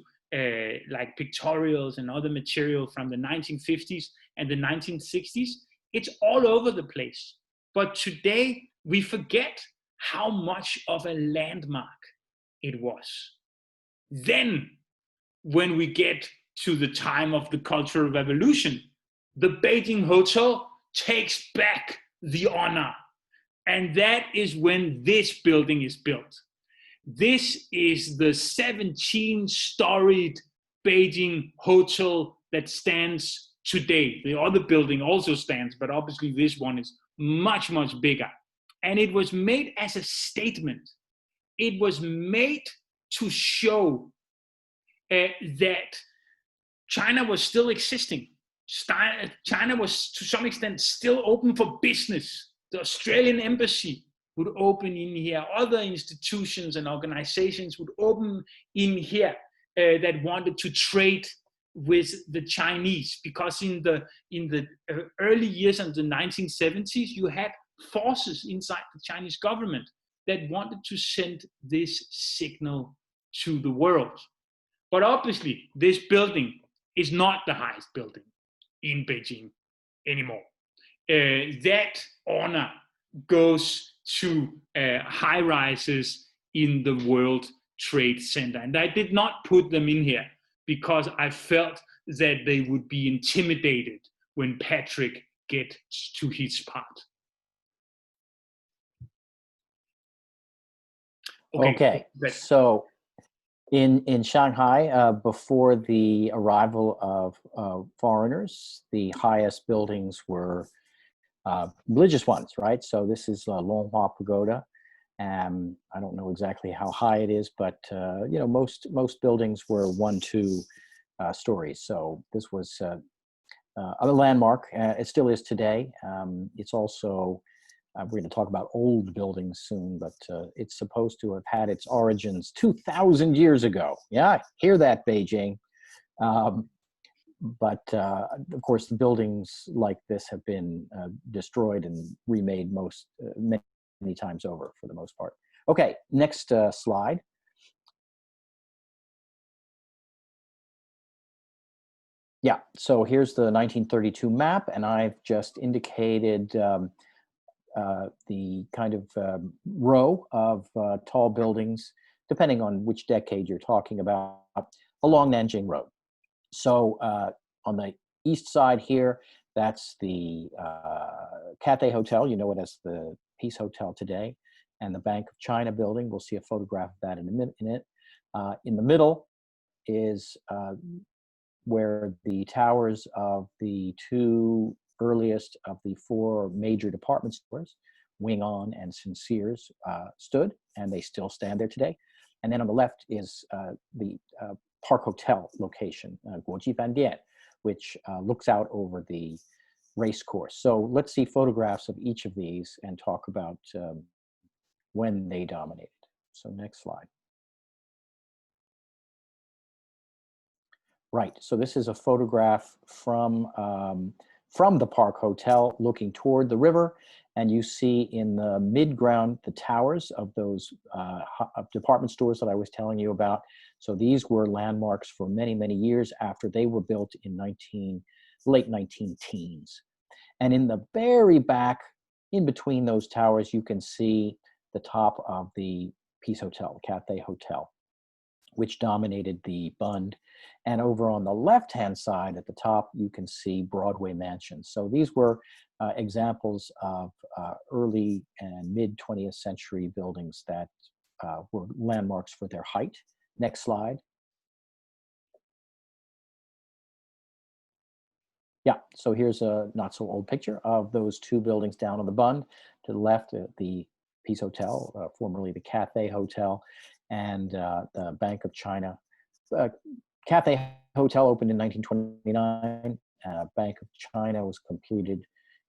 like pictorials and other material from the 1950s and the 1960s, it's all over the place. But today we forget how much of a landmark it was. Then when we get to the time of the Cultural Revolution, the Beijing Hotel takes back the honor. And that is when this building is built. This is the 17-storied Beijing Hotel that stands today. The other building also stands, but obviously this one is much, much bigger. And it was made as a statement. It was made to show that China was still existing. China was to some extent still open for business. The Australian embassy would open in here. Other institutions and organizations would open in here that wanted to trade with the Chinese, because in the early years of the 1970s, you had forces inside the Chinese government that wanted to send this signal to the world. But obviously, this building is not the highest building in Beijing anymore. That honor goes to high rises in the World Trade Center. And I did not put them in here because I felt that they would be intimidated when Patrick gets to his part. Okay. So in Shanghai, before the arrival of foreigners, the highest buildings were religious ones, right? So this is Longhua Pagoda. I don't know exactly how high it is, but you know, most buildings were 1-2 stories. So this was a landmark. It still is today. It's also we're going to talk about old buildings soon, but it's supposed to have had its origins 2,000 years ago. Yeah, hear that, Beijing. But of course, the buildings like this have been destroyed and remade many times over for the most part. Okay, next slide. Yeah, so here's the 1932 map, and I've just indicated the kind of row of tall buildings, depending on which decade you're talking about, along Nanjing Road. So on the east side here, that's the Cathay Hotel. You know it as the Peace Hotel today. And the Bank of China building. We'll see a photograph of that in a minute. In the middle is where the towers of the two earliest of the four major department stores, Wing On and Sincers, stood, and they still stand there today. And then on the left is the Park Hotel location, Guoji Fandian, which looks out over the race course. So let's see photographs of each of these and talk about when they dominated. So next slide. Right, so this is a photograph from the Park Hotel looking toward the river, and you see in the mid-ground the towers of those department stores that I was telling you about. So these were landmarks for many, many years after they were built in late 19-teens. And in the very back, in between those towers, you can see the top of the Peace Hotel, Cathay Hotel, which dominated the Bund. And over on the left-hand side at the top, you can see Broadway Mansions. So these were examples of early and mid-20th century buildings that were landmarks for their height. Next slide. Yeah, so here's a not so old picture of those two buildings down on the Bund. To the left, the Peace Hotel, formerly the Cathay Hotel, and the Bank of China. Cathay Hotel opened in 1929. Bank of China was completed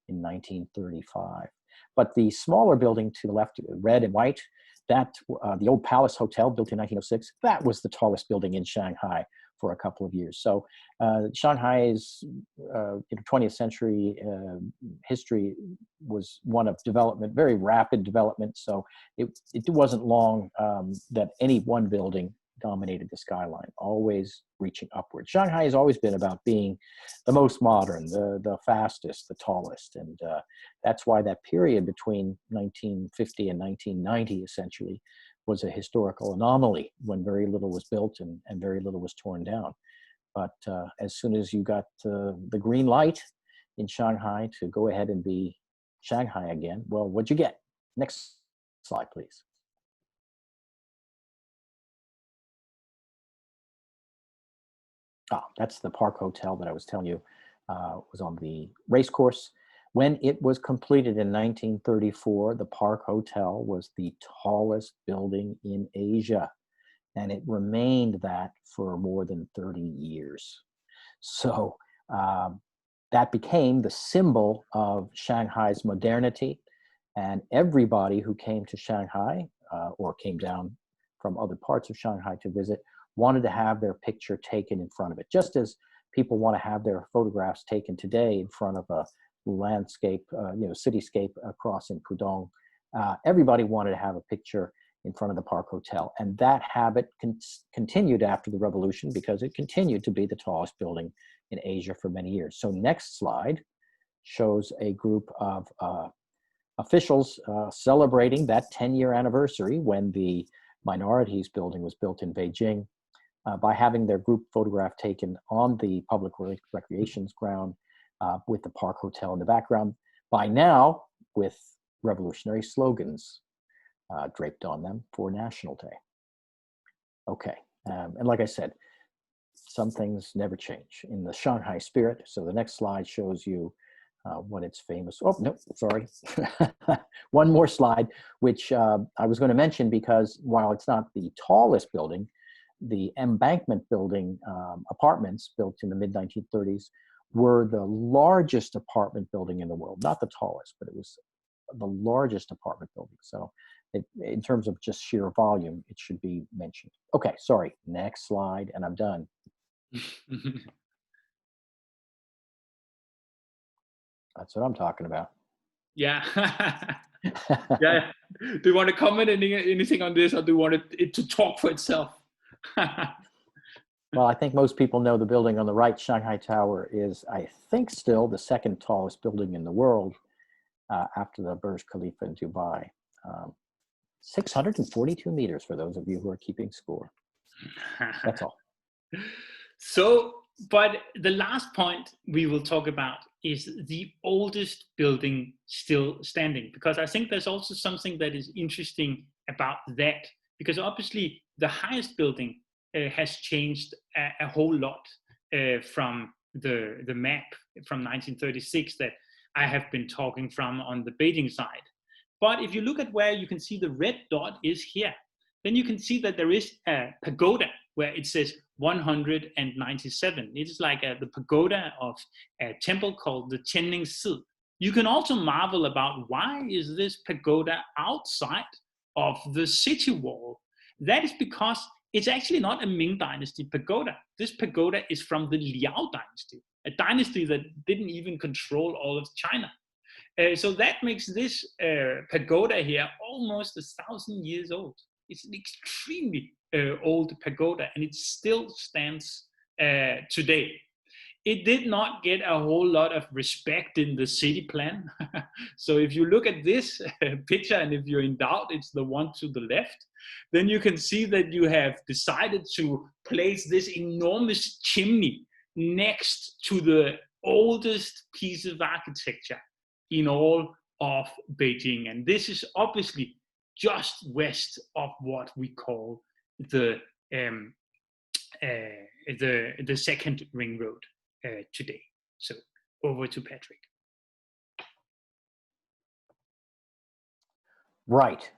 in 1935. But the smaller building to the left, red and white, that the old Palace Hotel, built in 1906, that was the tallest building in Shanghai for a couple of years. So Shanghai's 20th century history was one of development, very rapid development. So it wasn't long that any one building dominated the skyline, always reaching upward. Shanghai has always been about being the most modern, the fastest, the tallest. And that's why that period between 1950 and 1990 essentially was a historical anomaly, when very little was built and very little was torn down. But as soon as you got the green light in Shanghai to go ahead and be Shanghai again, well, what'd you get? Next slide, please. That's the Park Hotel that I was telling you was on the race course. When it was completed in 1934, the Park Hotel was the tallest building in Asia, and it remained that for more than 30 years. So that became the symbol of Shanghai's modernity, and everybody who came to Shanghai or came down from other parts of Shanghai to visit wanted to have their picture taken in front of it, just as people want to have their photographs taken today in front of a landscape, cityscape across in Pudong. Everybody wanted to have a picture in front of the Park Hotel. And that habit continued after the revolution, because it continued to be the tallest building in Asia for many years. So next slide shows a group of officials celebrating that 10-year anniversary when the Minorities building was built in Beijing, by having their group photograph taken on the public recreations ground with the Park Hotel in the background, by now with revolutionary slogans draped on them for National Day. Okay, and like I said, some things never change in the Shanghai spirit. So the next slide shows you what it's famous. Oh, no, sorry. One more slide, which I was going to mention, because while it's not the tallest building, the Embankment building apartments built in the mid-1930s were the largest apartment building in the world. Not the tallest, but it was the largest apartment building. So in terms of just sheer volume, it should be mentioned. Okay, sorry, next slide, and I'm done. That's what I'm talking about. Yeah. Yeah. Do you want to comment anything on this, or do you want it to talk for itself? Well, I think most people know the building on the right, Shanghai Tower, is, I think, still the second tallest building in the world. after the Burj Khalifa in Dubai. 642 meters for those of you who are keeping score. That's all. So, but the last point we will talk about is the oldest building still standing, because I think there's also something that is interesting about that, because obviously the highest building has changed a whole lot from the map from 1936 that I have been talking from on the Beijing side. But if you look at where you can see the red dot is here, then you can see that there is a pagoda where it says 197. It is like the pagoda of a temple called the Si. You can also marvel about why is this pagoda outside of the city wall. That is because it's actually not a Ming Dynasty pagoda. This pagoda is from the Liao Dynasty, a dynasty that didn't even control all of China. So that makes this pagoda here almost 1,000 years old. It's an extremely old pagoda, and it still stands today. It did not get a whole lot of respect in the city plan. So if you look at this picture, and if you're in doubt, it's the one to the left, then you can see that you have decided to place this enormous chimney next to the oldest piece of architecture in all of Beijing. And this is obviously just west of what we call the second ring road today. So over to Patrick. Right.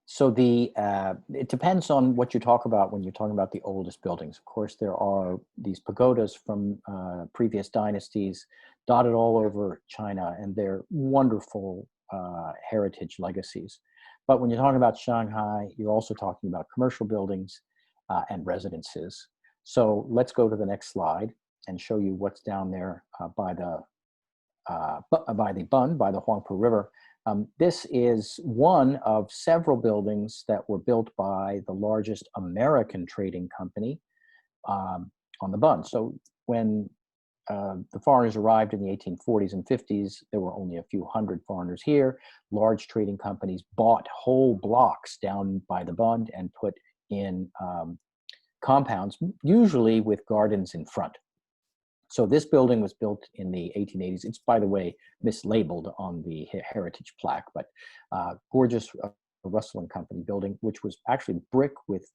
So it depends on what you talk about when you're talking about the oldest buildings. Of course, there are these pagodas from previous dynasties dotted all over China, and they're wonderful heritage legacies. But when you're talking about Shanghai, you're also talking about commercial buildings and residences. So let's go to the next slide and show you what's down there by the Huangpu River. This is one of several buildings that were built by the largest American trading company on the Bund. So when the foreigners arrived in the 1840s and 50s, there were only a few hundred foreigners here. Large trading companies bought whole blocks down by the Bund and put in compounds, usually with gardens in front. So this building was built in the 1880s. It's, by the way, mislabeled on the heritage plaque, but gorgeous Russell & Company building, which was actually brick with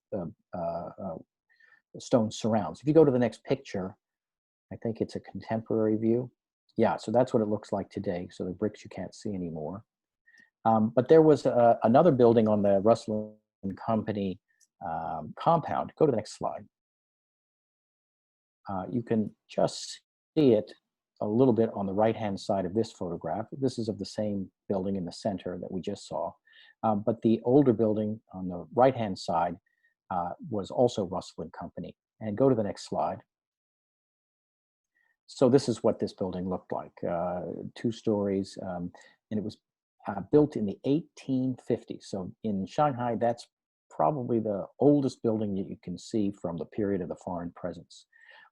stone surrounds. If you go to the next picture, I think it's a contemporary view. Yeah, so that's what it looks like today. So the bricks you can't see anymore. But there was another building on the Russell & Company compound. Go to the next slide. You can just see it a little bit on the right-hand side of this photograph. This is of the same building in the center that we just saw. But the older building on the right-hand side was also Russell & Company. And go to the next slide. So this is what this building looked like, 2 stories, and it was built in the 1850s. So in Shanghai, that's probably the oldest building that you can see from the period of the foreign presence.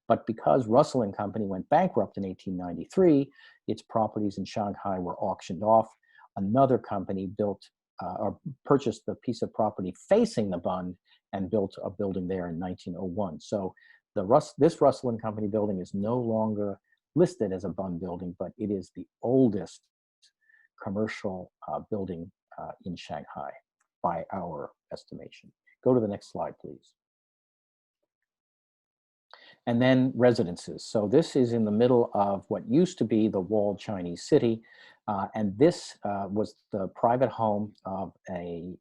But because Russell & Company went bankrupt in 1893, its properties in Shanghai were auctioned off. Another company built or purchased the piece of property facing the Bund and built a building there in 1901. So this Russell & Company building is no longer listed as a Bund building, but it is the oldest commercial building in Shanghai by our estimation. Go to the next slide, please. And then residences. So this is in the middle of what used to be the walled Chinese city. And this was the private home of a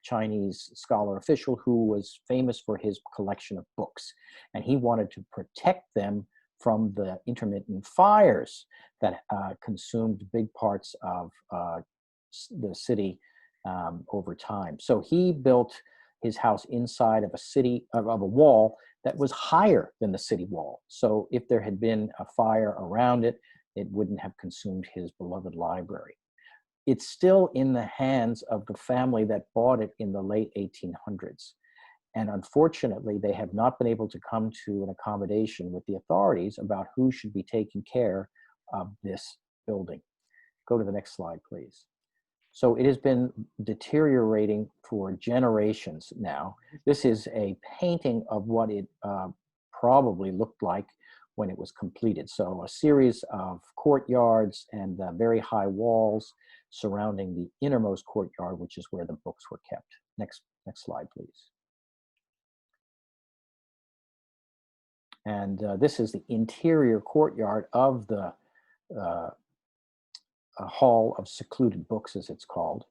Chinese scholar official who was famous for his collection of books. And he wanted to protect them from the intermittent fires that consumed big parts of the city over time. So he built his house inside of a wall that was higher than the city wall. So if there had been a fire around it, it wouldn't have consumed his beloved library. It's still in the hands of the family that bought it in the late 1800s. And unfortunately, they have not been able to come to an accommodation with the authorities about who should be taking care of this building. Go to the next slide, please. So it has been deteriorating for generations now. This is a painting of what it probably looked like when it was completed. So a series of courtyards and very high walls surrounding the innermost courtyard, which is where the books were kept. Next slide, please. And this is the interior courtyard of the Hall of Secluded Books, as it's called.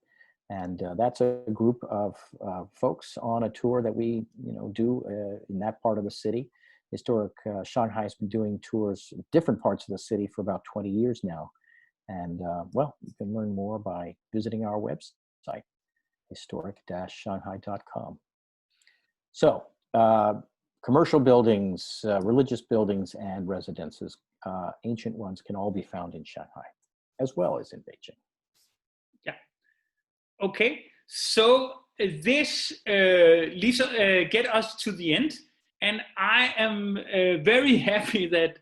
And that's a group of folks on a tour that we do in that part of the city. Historic Shanghai has been doing tours in different parts of the city for about 20 years now. And well, you can learn more by visiting our website, historic-shanghai.com. So commercial buildings, religious buildings, and residences, ancient ones, can all be found in Shanghai, as well as in Beijing. Yeah. Okay. So this leaves get us to the end, and I am very happy that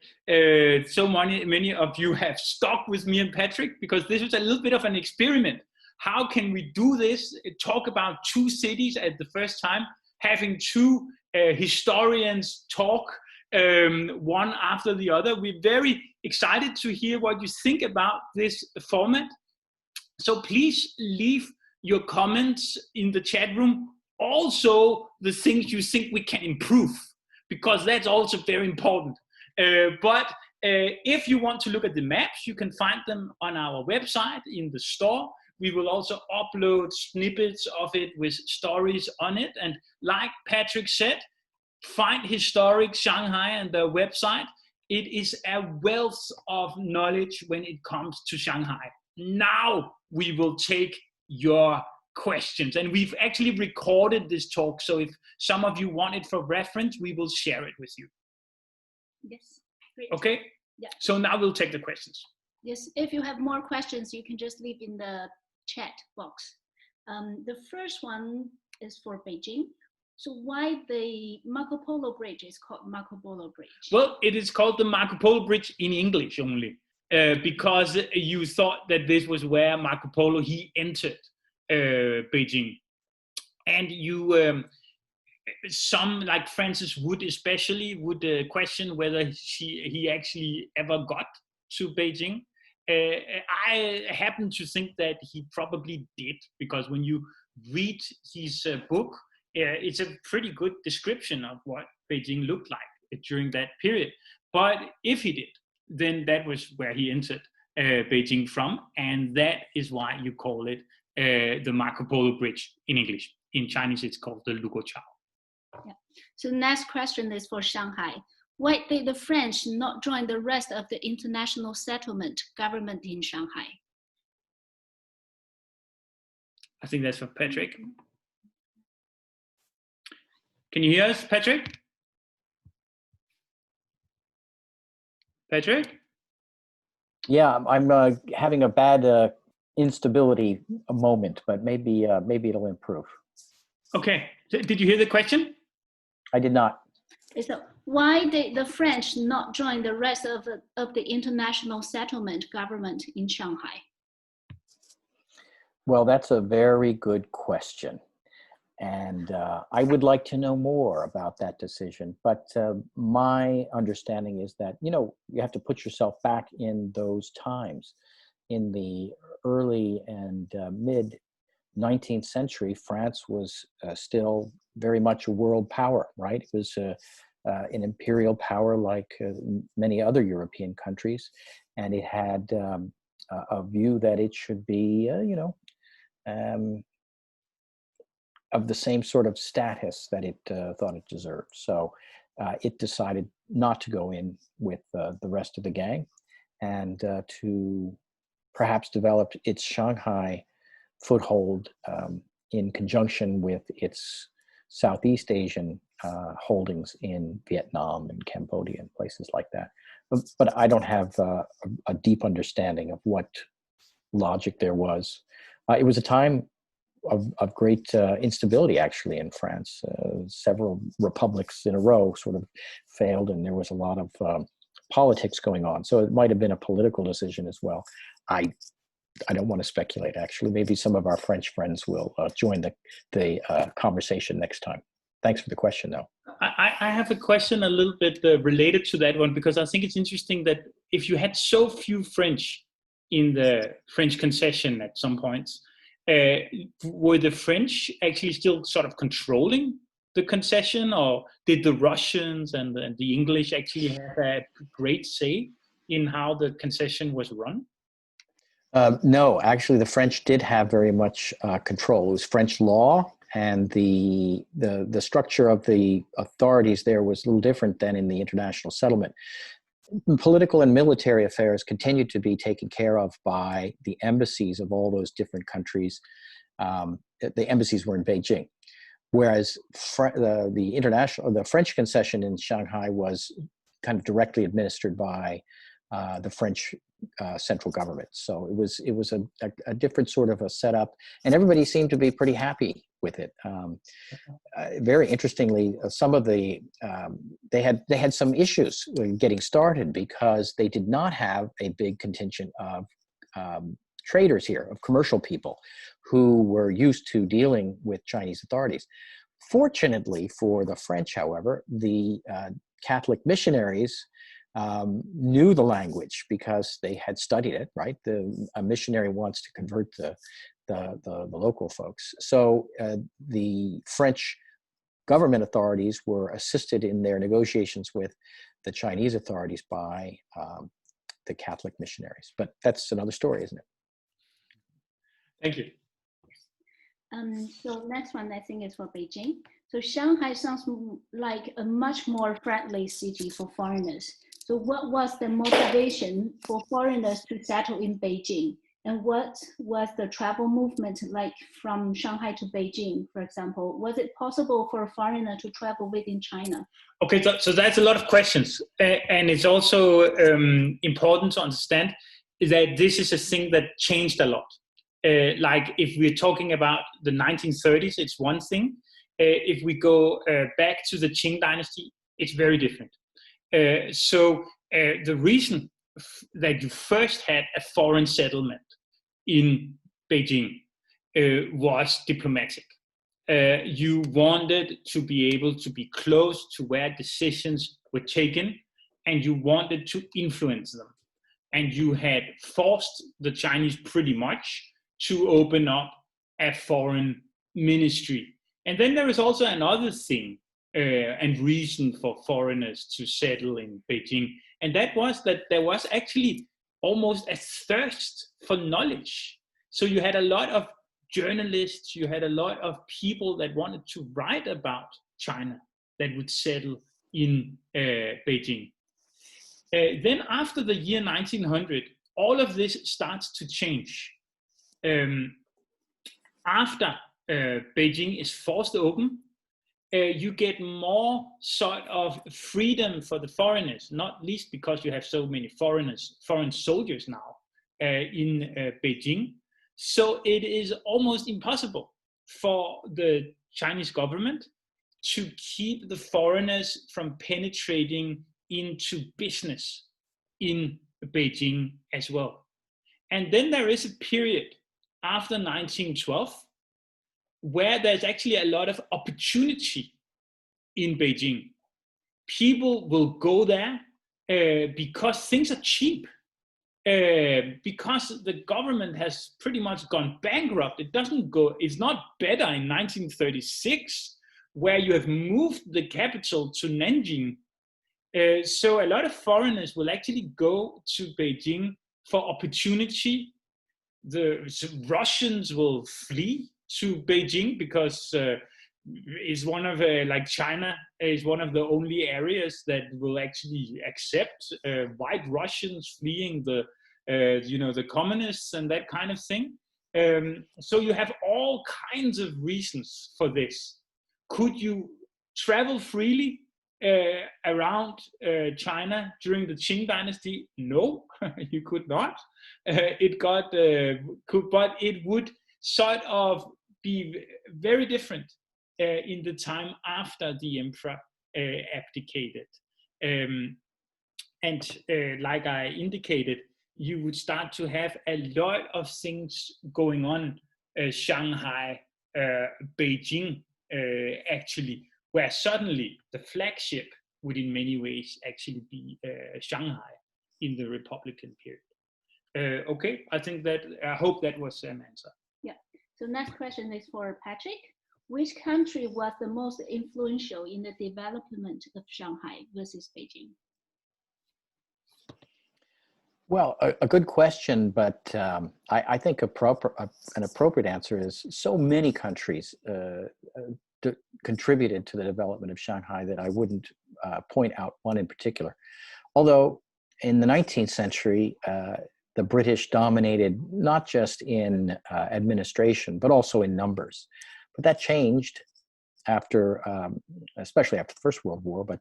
so many of you have stuck with me and Patrick, because this was a little bit of an experiment. How can we do this? Talk about two cities at the first time, having two historians talk one after the other. We're very excited to hear what you think about this format. So please leave your comments in the chat room. Also, the things you think we can improve, because that's also very important. But if you want to look at the maps, you can find them on our website in the store. We will also upload snippets of it with stories on it. And like Patrick said, find Historic Shanghai and their website. It is a wealth of knowledge when it comes to Shanghai. Now we will take your questions, and we've actually recorded this talk, so if some of you want it for reference, we will share it with you. Yes, great. Okay, yeah. So now we'll take the questions. Yes, if you have more questions, you can just leave in the chat box. The first one is for Beijing. So why the Marco Polo Bridge is called Marco Polo Bridge? Well, it is called the Marco Polo Bridge in English only, because you thought that this was where Marco Polo, he entered Beijing. And you, some like Francis Wood especially, would question whether he actually ever got to Beijing. I happen to think that he probably did, because when you read his book, it's a pretty good description of what Beijing looked like during that period. But if he did, then that was where he entered Beijing from, and that is why you call it the Marco Polo Bridge in English. In Chinese, it's called the Lugochao. Yeah. So next question is for Shanghai. Why did the French not join the rest of the international settlement government in Shanghai? I think that's for Patrick. Can you hear us, Patrick? Patrick? Yeah, I'm having a bad instability moment, but maybe it'll improve. Okay. So did you hear the question? I did not. So why did the French not join the rest of the international settlement government in Shanghai? Well, that's a very good question. And I would like to know more about that decision. But my understanding is that, you have to put yourself back in those times. In the early and mid 19th century, France was still very much a world power, right? It was an imperial power like many other European countries. And it had a view that it should be, of the same sort of status that it thought it deserved. So it decided not to go in with the rest of the gang, and to perhaps develop its Shanghai foothold in conjunction with its Southeast Asian holdings in Vietnam and Cambodia and places like that. But I don't have a deep understanding of what logic there was. It was a time of great instability, actually, in France. Several republics in a row sort of failed, and there was a lot of politics going on. So it might have been a political decision as well. I I don't want to speculate, actually. Maybe some of our French friends will join the conversation next time. Thanks for the question, though. I have a question a little bit related to that one, because I think it's interesting that if you had so few French in the French concession at some points, were the French actually still sort of controlling the concession, or did the Russians and the English actually have a great say in how the concession was run? No, actually, the French did have very much control. It was French law, and the structure of the authorities there was a little different than in the international settlement. Political and military affairs continued to be taken care of by the embassies of all those different countries. The embassies were in Beijing, whereas the French concession in Shanghai was kind of directly administered by the French central government. So it was a different sort of a setup, and everybody seemed to be pretty happy with it. Very interestingly, some of they had some issues getting started because they did not have a big contingent of traders here, of commercial people who were used to dealing with Chinese authorities. Fortunately for the French, however, the Catholic missionaries knew the language because they had studied it, right? A missionary wants to convert the local folks. So the French government authorities were assisted in their negotiations with the Chinese authorities by the Catholic missionaries. But that's another story, isn't it? Thank you. So next one, I think, is for Beijing. So Shanghai sounds like a much more friendly city for foreigners. So what was the motivation for foreigners to settle in Beijing? And what was the travel movement like from Shanghai to Beijing, for example? Was it possible for a foreigner to travel within China? Okay, so that's a lot of questions. And it's also important to understand that this is a thing that changed a lot. Like if we're talking about the 1930s, it's one thing. If we go back to the Qing dynasty, it's very different. So the reason that you first had a foreign settlement in Beijing was diplomatic. You wanted to be able to be close to where decisions were taken, and you wanted to influence them. And you had forced the Chinese pretty much to open up a foreign ministry. And then there is also another thing and reason for foreigners to settle in Beijing. And that was that there was actually almost a thirst for knowledge. So you had a lot of journalists, you had a lot of people that wanted to write about China that would settle in Beijing. Then after the year 1900, all of this starts to change. After Beijing is forced open, you get more sort of freedom for the foreigners, not least because you have so many foreign soldiers now in Beijing. So it is almost impossible for the Chinese government to keep the foreigners from penetrating into business in Beijing as well. And then there is a period after 1912 where there's actually a lot of opportunity in Beijing. People will go there because things are cheap. Because the government has pretty much gone bankrupt. It's not better in 1936, where you have moved the capital to Nanjing. So a lot of foreigners will actually go to Beijing for opportunity. The Russians will flee to Beijing because is one of like China is one of the only areas that will actually accept white Russians fleeing the the communists and that kind of thing. So you have all kinds of reasons for this. Could you travel freely around China during the Qing dynasty? No, you could not. But it would sort of be very different in the time after the emperor abdicated. And like I indicated, you would start to have a lot of things going on, Shanghai, Beijing, actually, where suddenly the flagship would in many ways actually be Shanghai in the Republican period. Okay, I hope that was an answer. Yeah. So next question is for Patrick. Which country was the most influential in the development of Shanghai versus Beijing? Well, a good question, but I think an appropriate answer is so many countries contributed to the development of Shanghai that I wouldn't point out one in particular. Although in the 19th century, the British dominated not just in administration, but also in numbers. But that changed after, especially after the First World War, but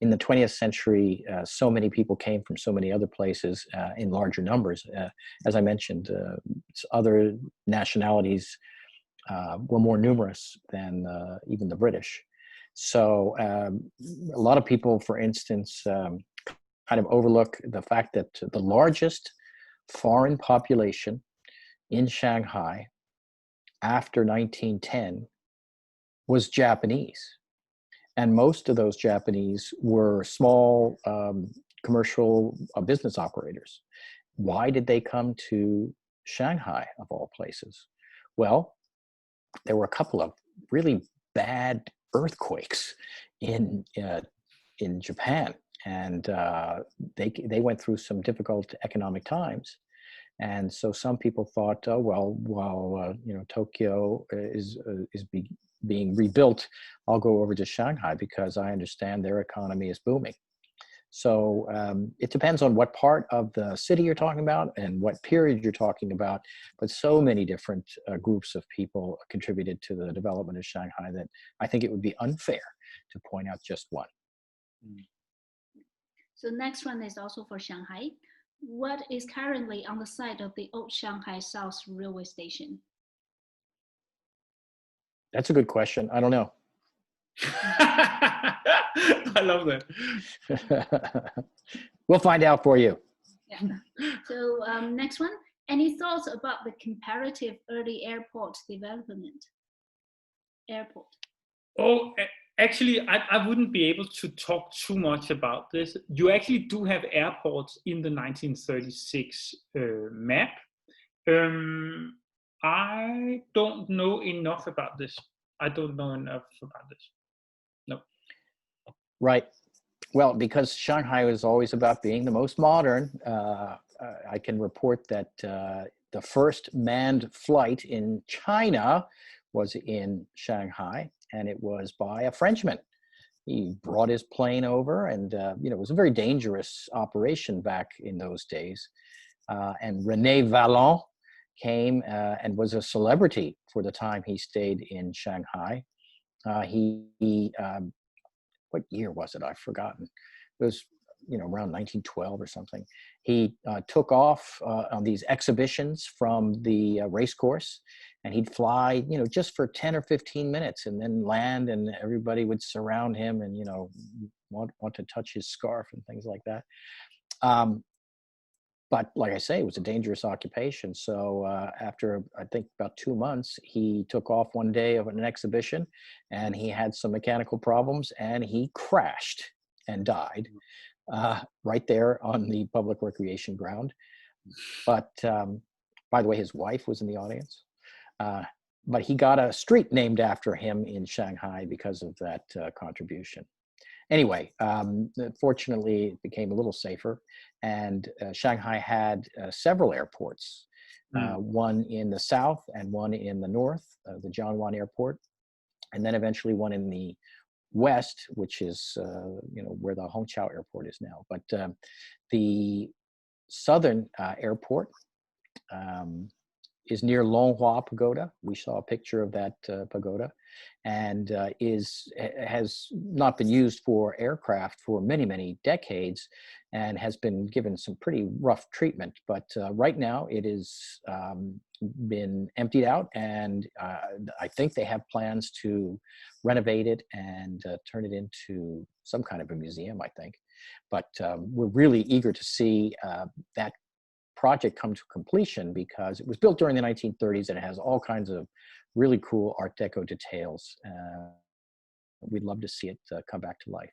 in the 20th century, so many people came from so many other places in larger numbers. As I mentioned, other nationalities were more numerous than even the British. So a lot of people, for instance, kind of overlook the fact that the largest foreign population in Shanghai after 1910 was Japanese. And most of those Japanese were small commercial business operators. Why did they come to Shanghai, of all places? Well, there were a couple of really bad earthquakes in Japan, and they went through some difficult economic times. And so some people thought, oh well, while Tokyo is being rebuilt, I'll go over to Shanghai because I understand their economy is booming. So it depends on what part of the city you're talking about and what period you're talking about, but so many different groups of people contributed to the development of Shanghai that I think it would be unfair to point out just one. So next one is also for Shanghai. What is currently on the site of the old Shanghai South railway station? That's a good question. I don't know. I love that. We'll find out for you. Yeah. So next one, any thoughts about the comparative early airport development? Oh, actually, I wouldn't be able to talk too much about this. You actually do have airports in the 1936 map. I don't know enough about this. No. Right. Well, because Shanghai was always about being the most modern, I can report that the first manned flight in China was in Shanghai, and it was by a Frenchman. He brought his plane over, and it was a very dangerous operation back in those days. And René Vallon came and was a celebrity for the time he stayed in Shanghai. What year was it? I've forgotten. It was, around 1912 or something. He took off on these exhibitions from the race course, and he'd fly, just for 10 or 15 minutes and then land, and everybody would surround him and, want to touch his scarf and things like that. But like I say, it was a dangerous occupation. So after, I think, about 2 months, he took off one day of an exhibition, and he had some mechanical problems, and he crashed and died right there on the public recreation ground. But by the way, his wife was in the audience. But he got a street named after him in Shanghai because of that contribution. Anyway, fortunately, it became a little safer, and Shanghai had several airports, one in the south and one in the north, the Jiangwan Airport, and then eventually one in the west, which is where the Hongqiao Airport is now. But the southern airport is near Longhua Pagoda. We saw a picture of that pagoda, and has not been used for aircraft for many, many decades, and has been given some pretty rough treatment. But right now it has been emptied out, and I think they have plans to renovate it and turn it into some kind of a museum, I think. But we're really eager to see that project come to completion because it was built during the 1930s and it has all kinds of really cool Art Deco details. We'd love to see it come back to life.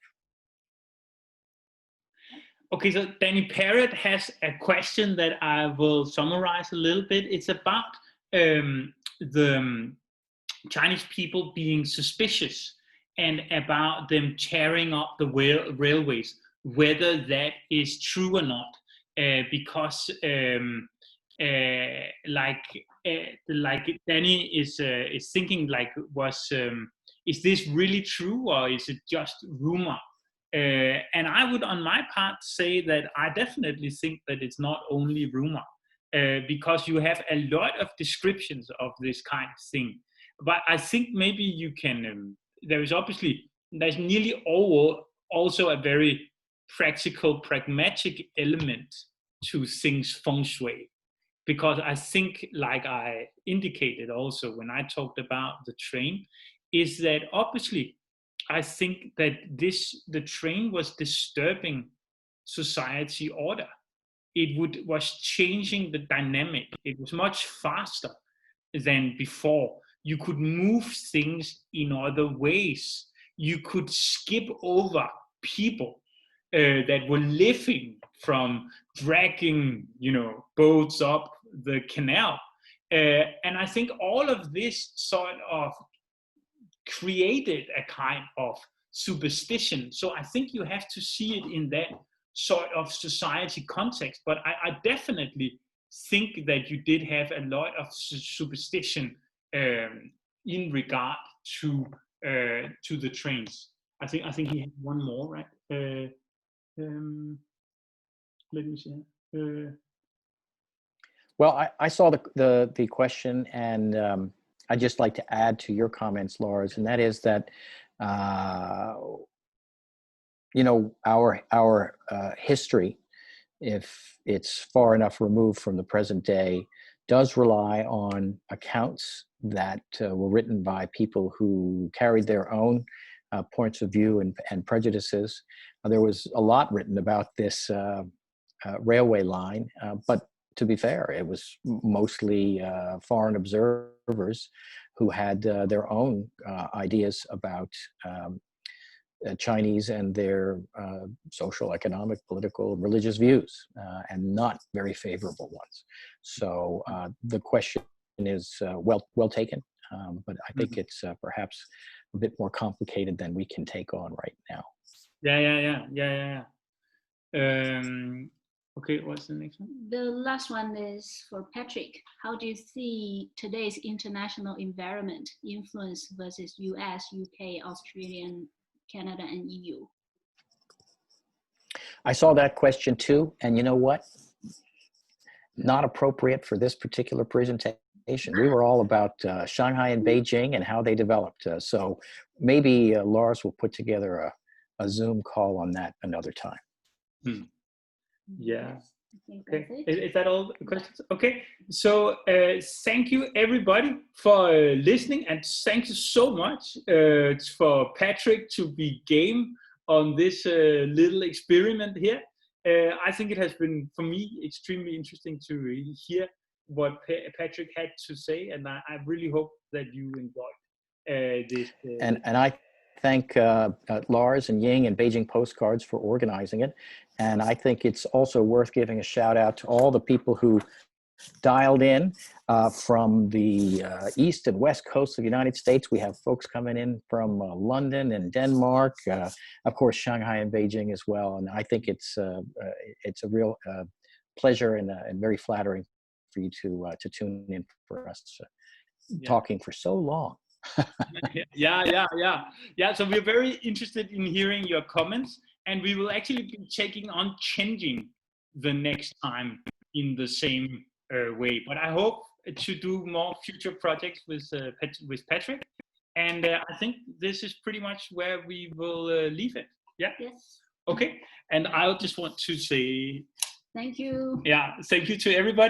Okay, so Danny Parrott has a question that I will summarize a little bit. It's about the Chinese people being suspicious and about them tearing up the railways, whether that is true or not, because like Danny is thinking, like, is this really true or is it just rumor? And I would, on my part, say that I definitely think that it's not only rumor, because you have a lot of descriptions of this kind of thing. But I think maybe you can, there's nearly also a very practical, pragmatic element to things feng shui. Because I think, like I indicated also when I talked about the train, is that obviously I think that the train was disturbing society order. It was changing the dynamic. It was much faster than before. You could move things in other ways. You could skip over people that were living from dragging, boats up the canal. And I think all of this sort of created a kind of superstition. So I think you have to see it in that sort of society context. But I definitely think that you did have a lot of superstition in regard to the trains. I think he had one more, right? Let me see. Well, I saw the question, and I'd just like to add to your comments, Lars, and that is that our history, if it's far enough removed from the present day, does rely on accounts that were written by people who carried their own points of view and prejudices. There was a lot written about this railway line, but to be fair, it was mostly foreign observers who had their own ideas about Chinese and their social, economic, political, religious views, and not very favorable ones. So the question is well taken, but I think it's perhaps a bit more complicated than we can take on right now. Yeah. Okay, what's the next one? The last one is for Patrick. How do you see today's international environment influence versus US, UK, Australian, Canada, and EU? I saw that question too, and you know what? Not appropriate for this particular presentation. We were all about Shanghai and Beijing and how they developed. So maybe Lars will put together a Zoom call on that another time. Yeah. Okay. Is that all the questions? Okay. So thank you everybody for listening, and thank you so much for Patrick to be game on this little experiment here. I think it has been, for me, extremely interesting to hear what Patrick had to say, and I really hope that you enjoyed this. And I thank Lars and Ying and Beijing Postcards for organizing it. And I think it's also worth giving a shout out to all the people who dialed in from the east and west coast of the United States. We have folks coming in from London and Denmark, of course, Shanghai and Beijing as well. And I think it's a real pleasure and very flattering for you to tune in for us talking for so long. Yeah. So we're very interested in hearing your comments, and we will actually be checking on changing the next time in the same way. But I hope to do more future projects with Patrick, and I think this is pretty much where we will leave it. Yeah. Yes. Okay. And I just want to say thank you. Yeah. Thank you to everybody.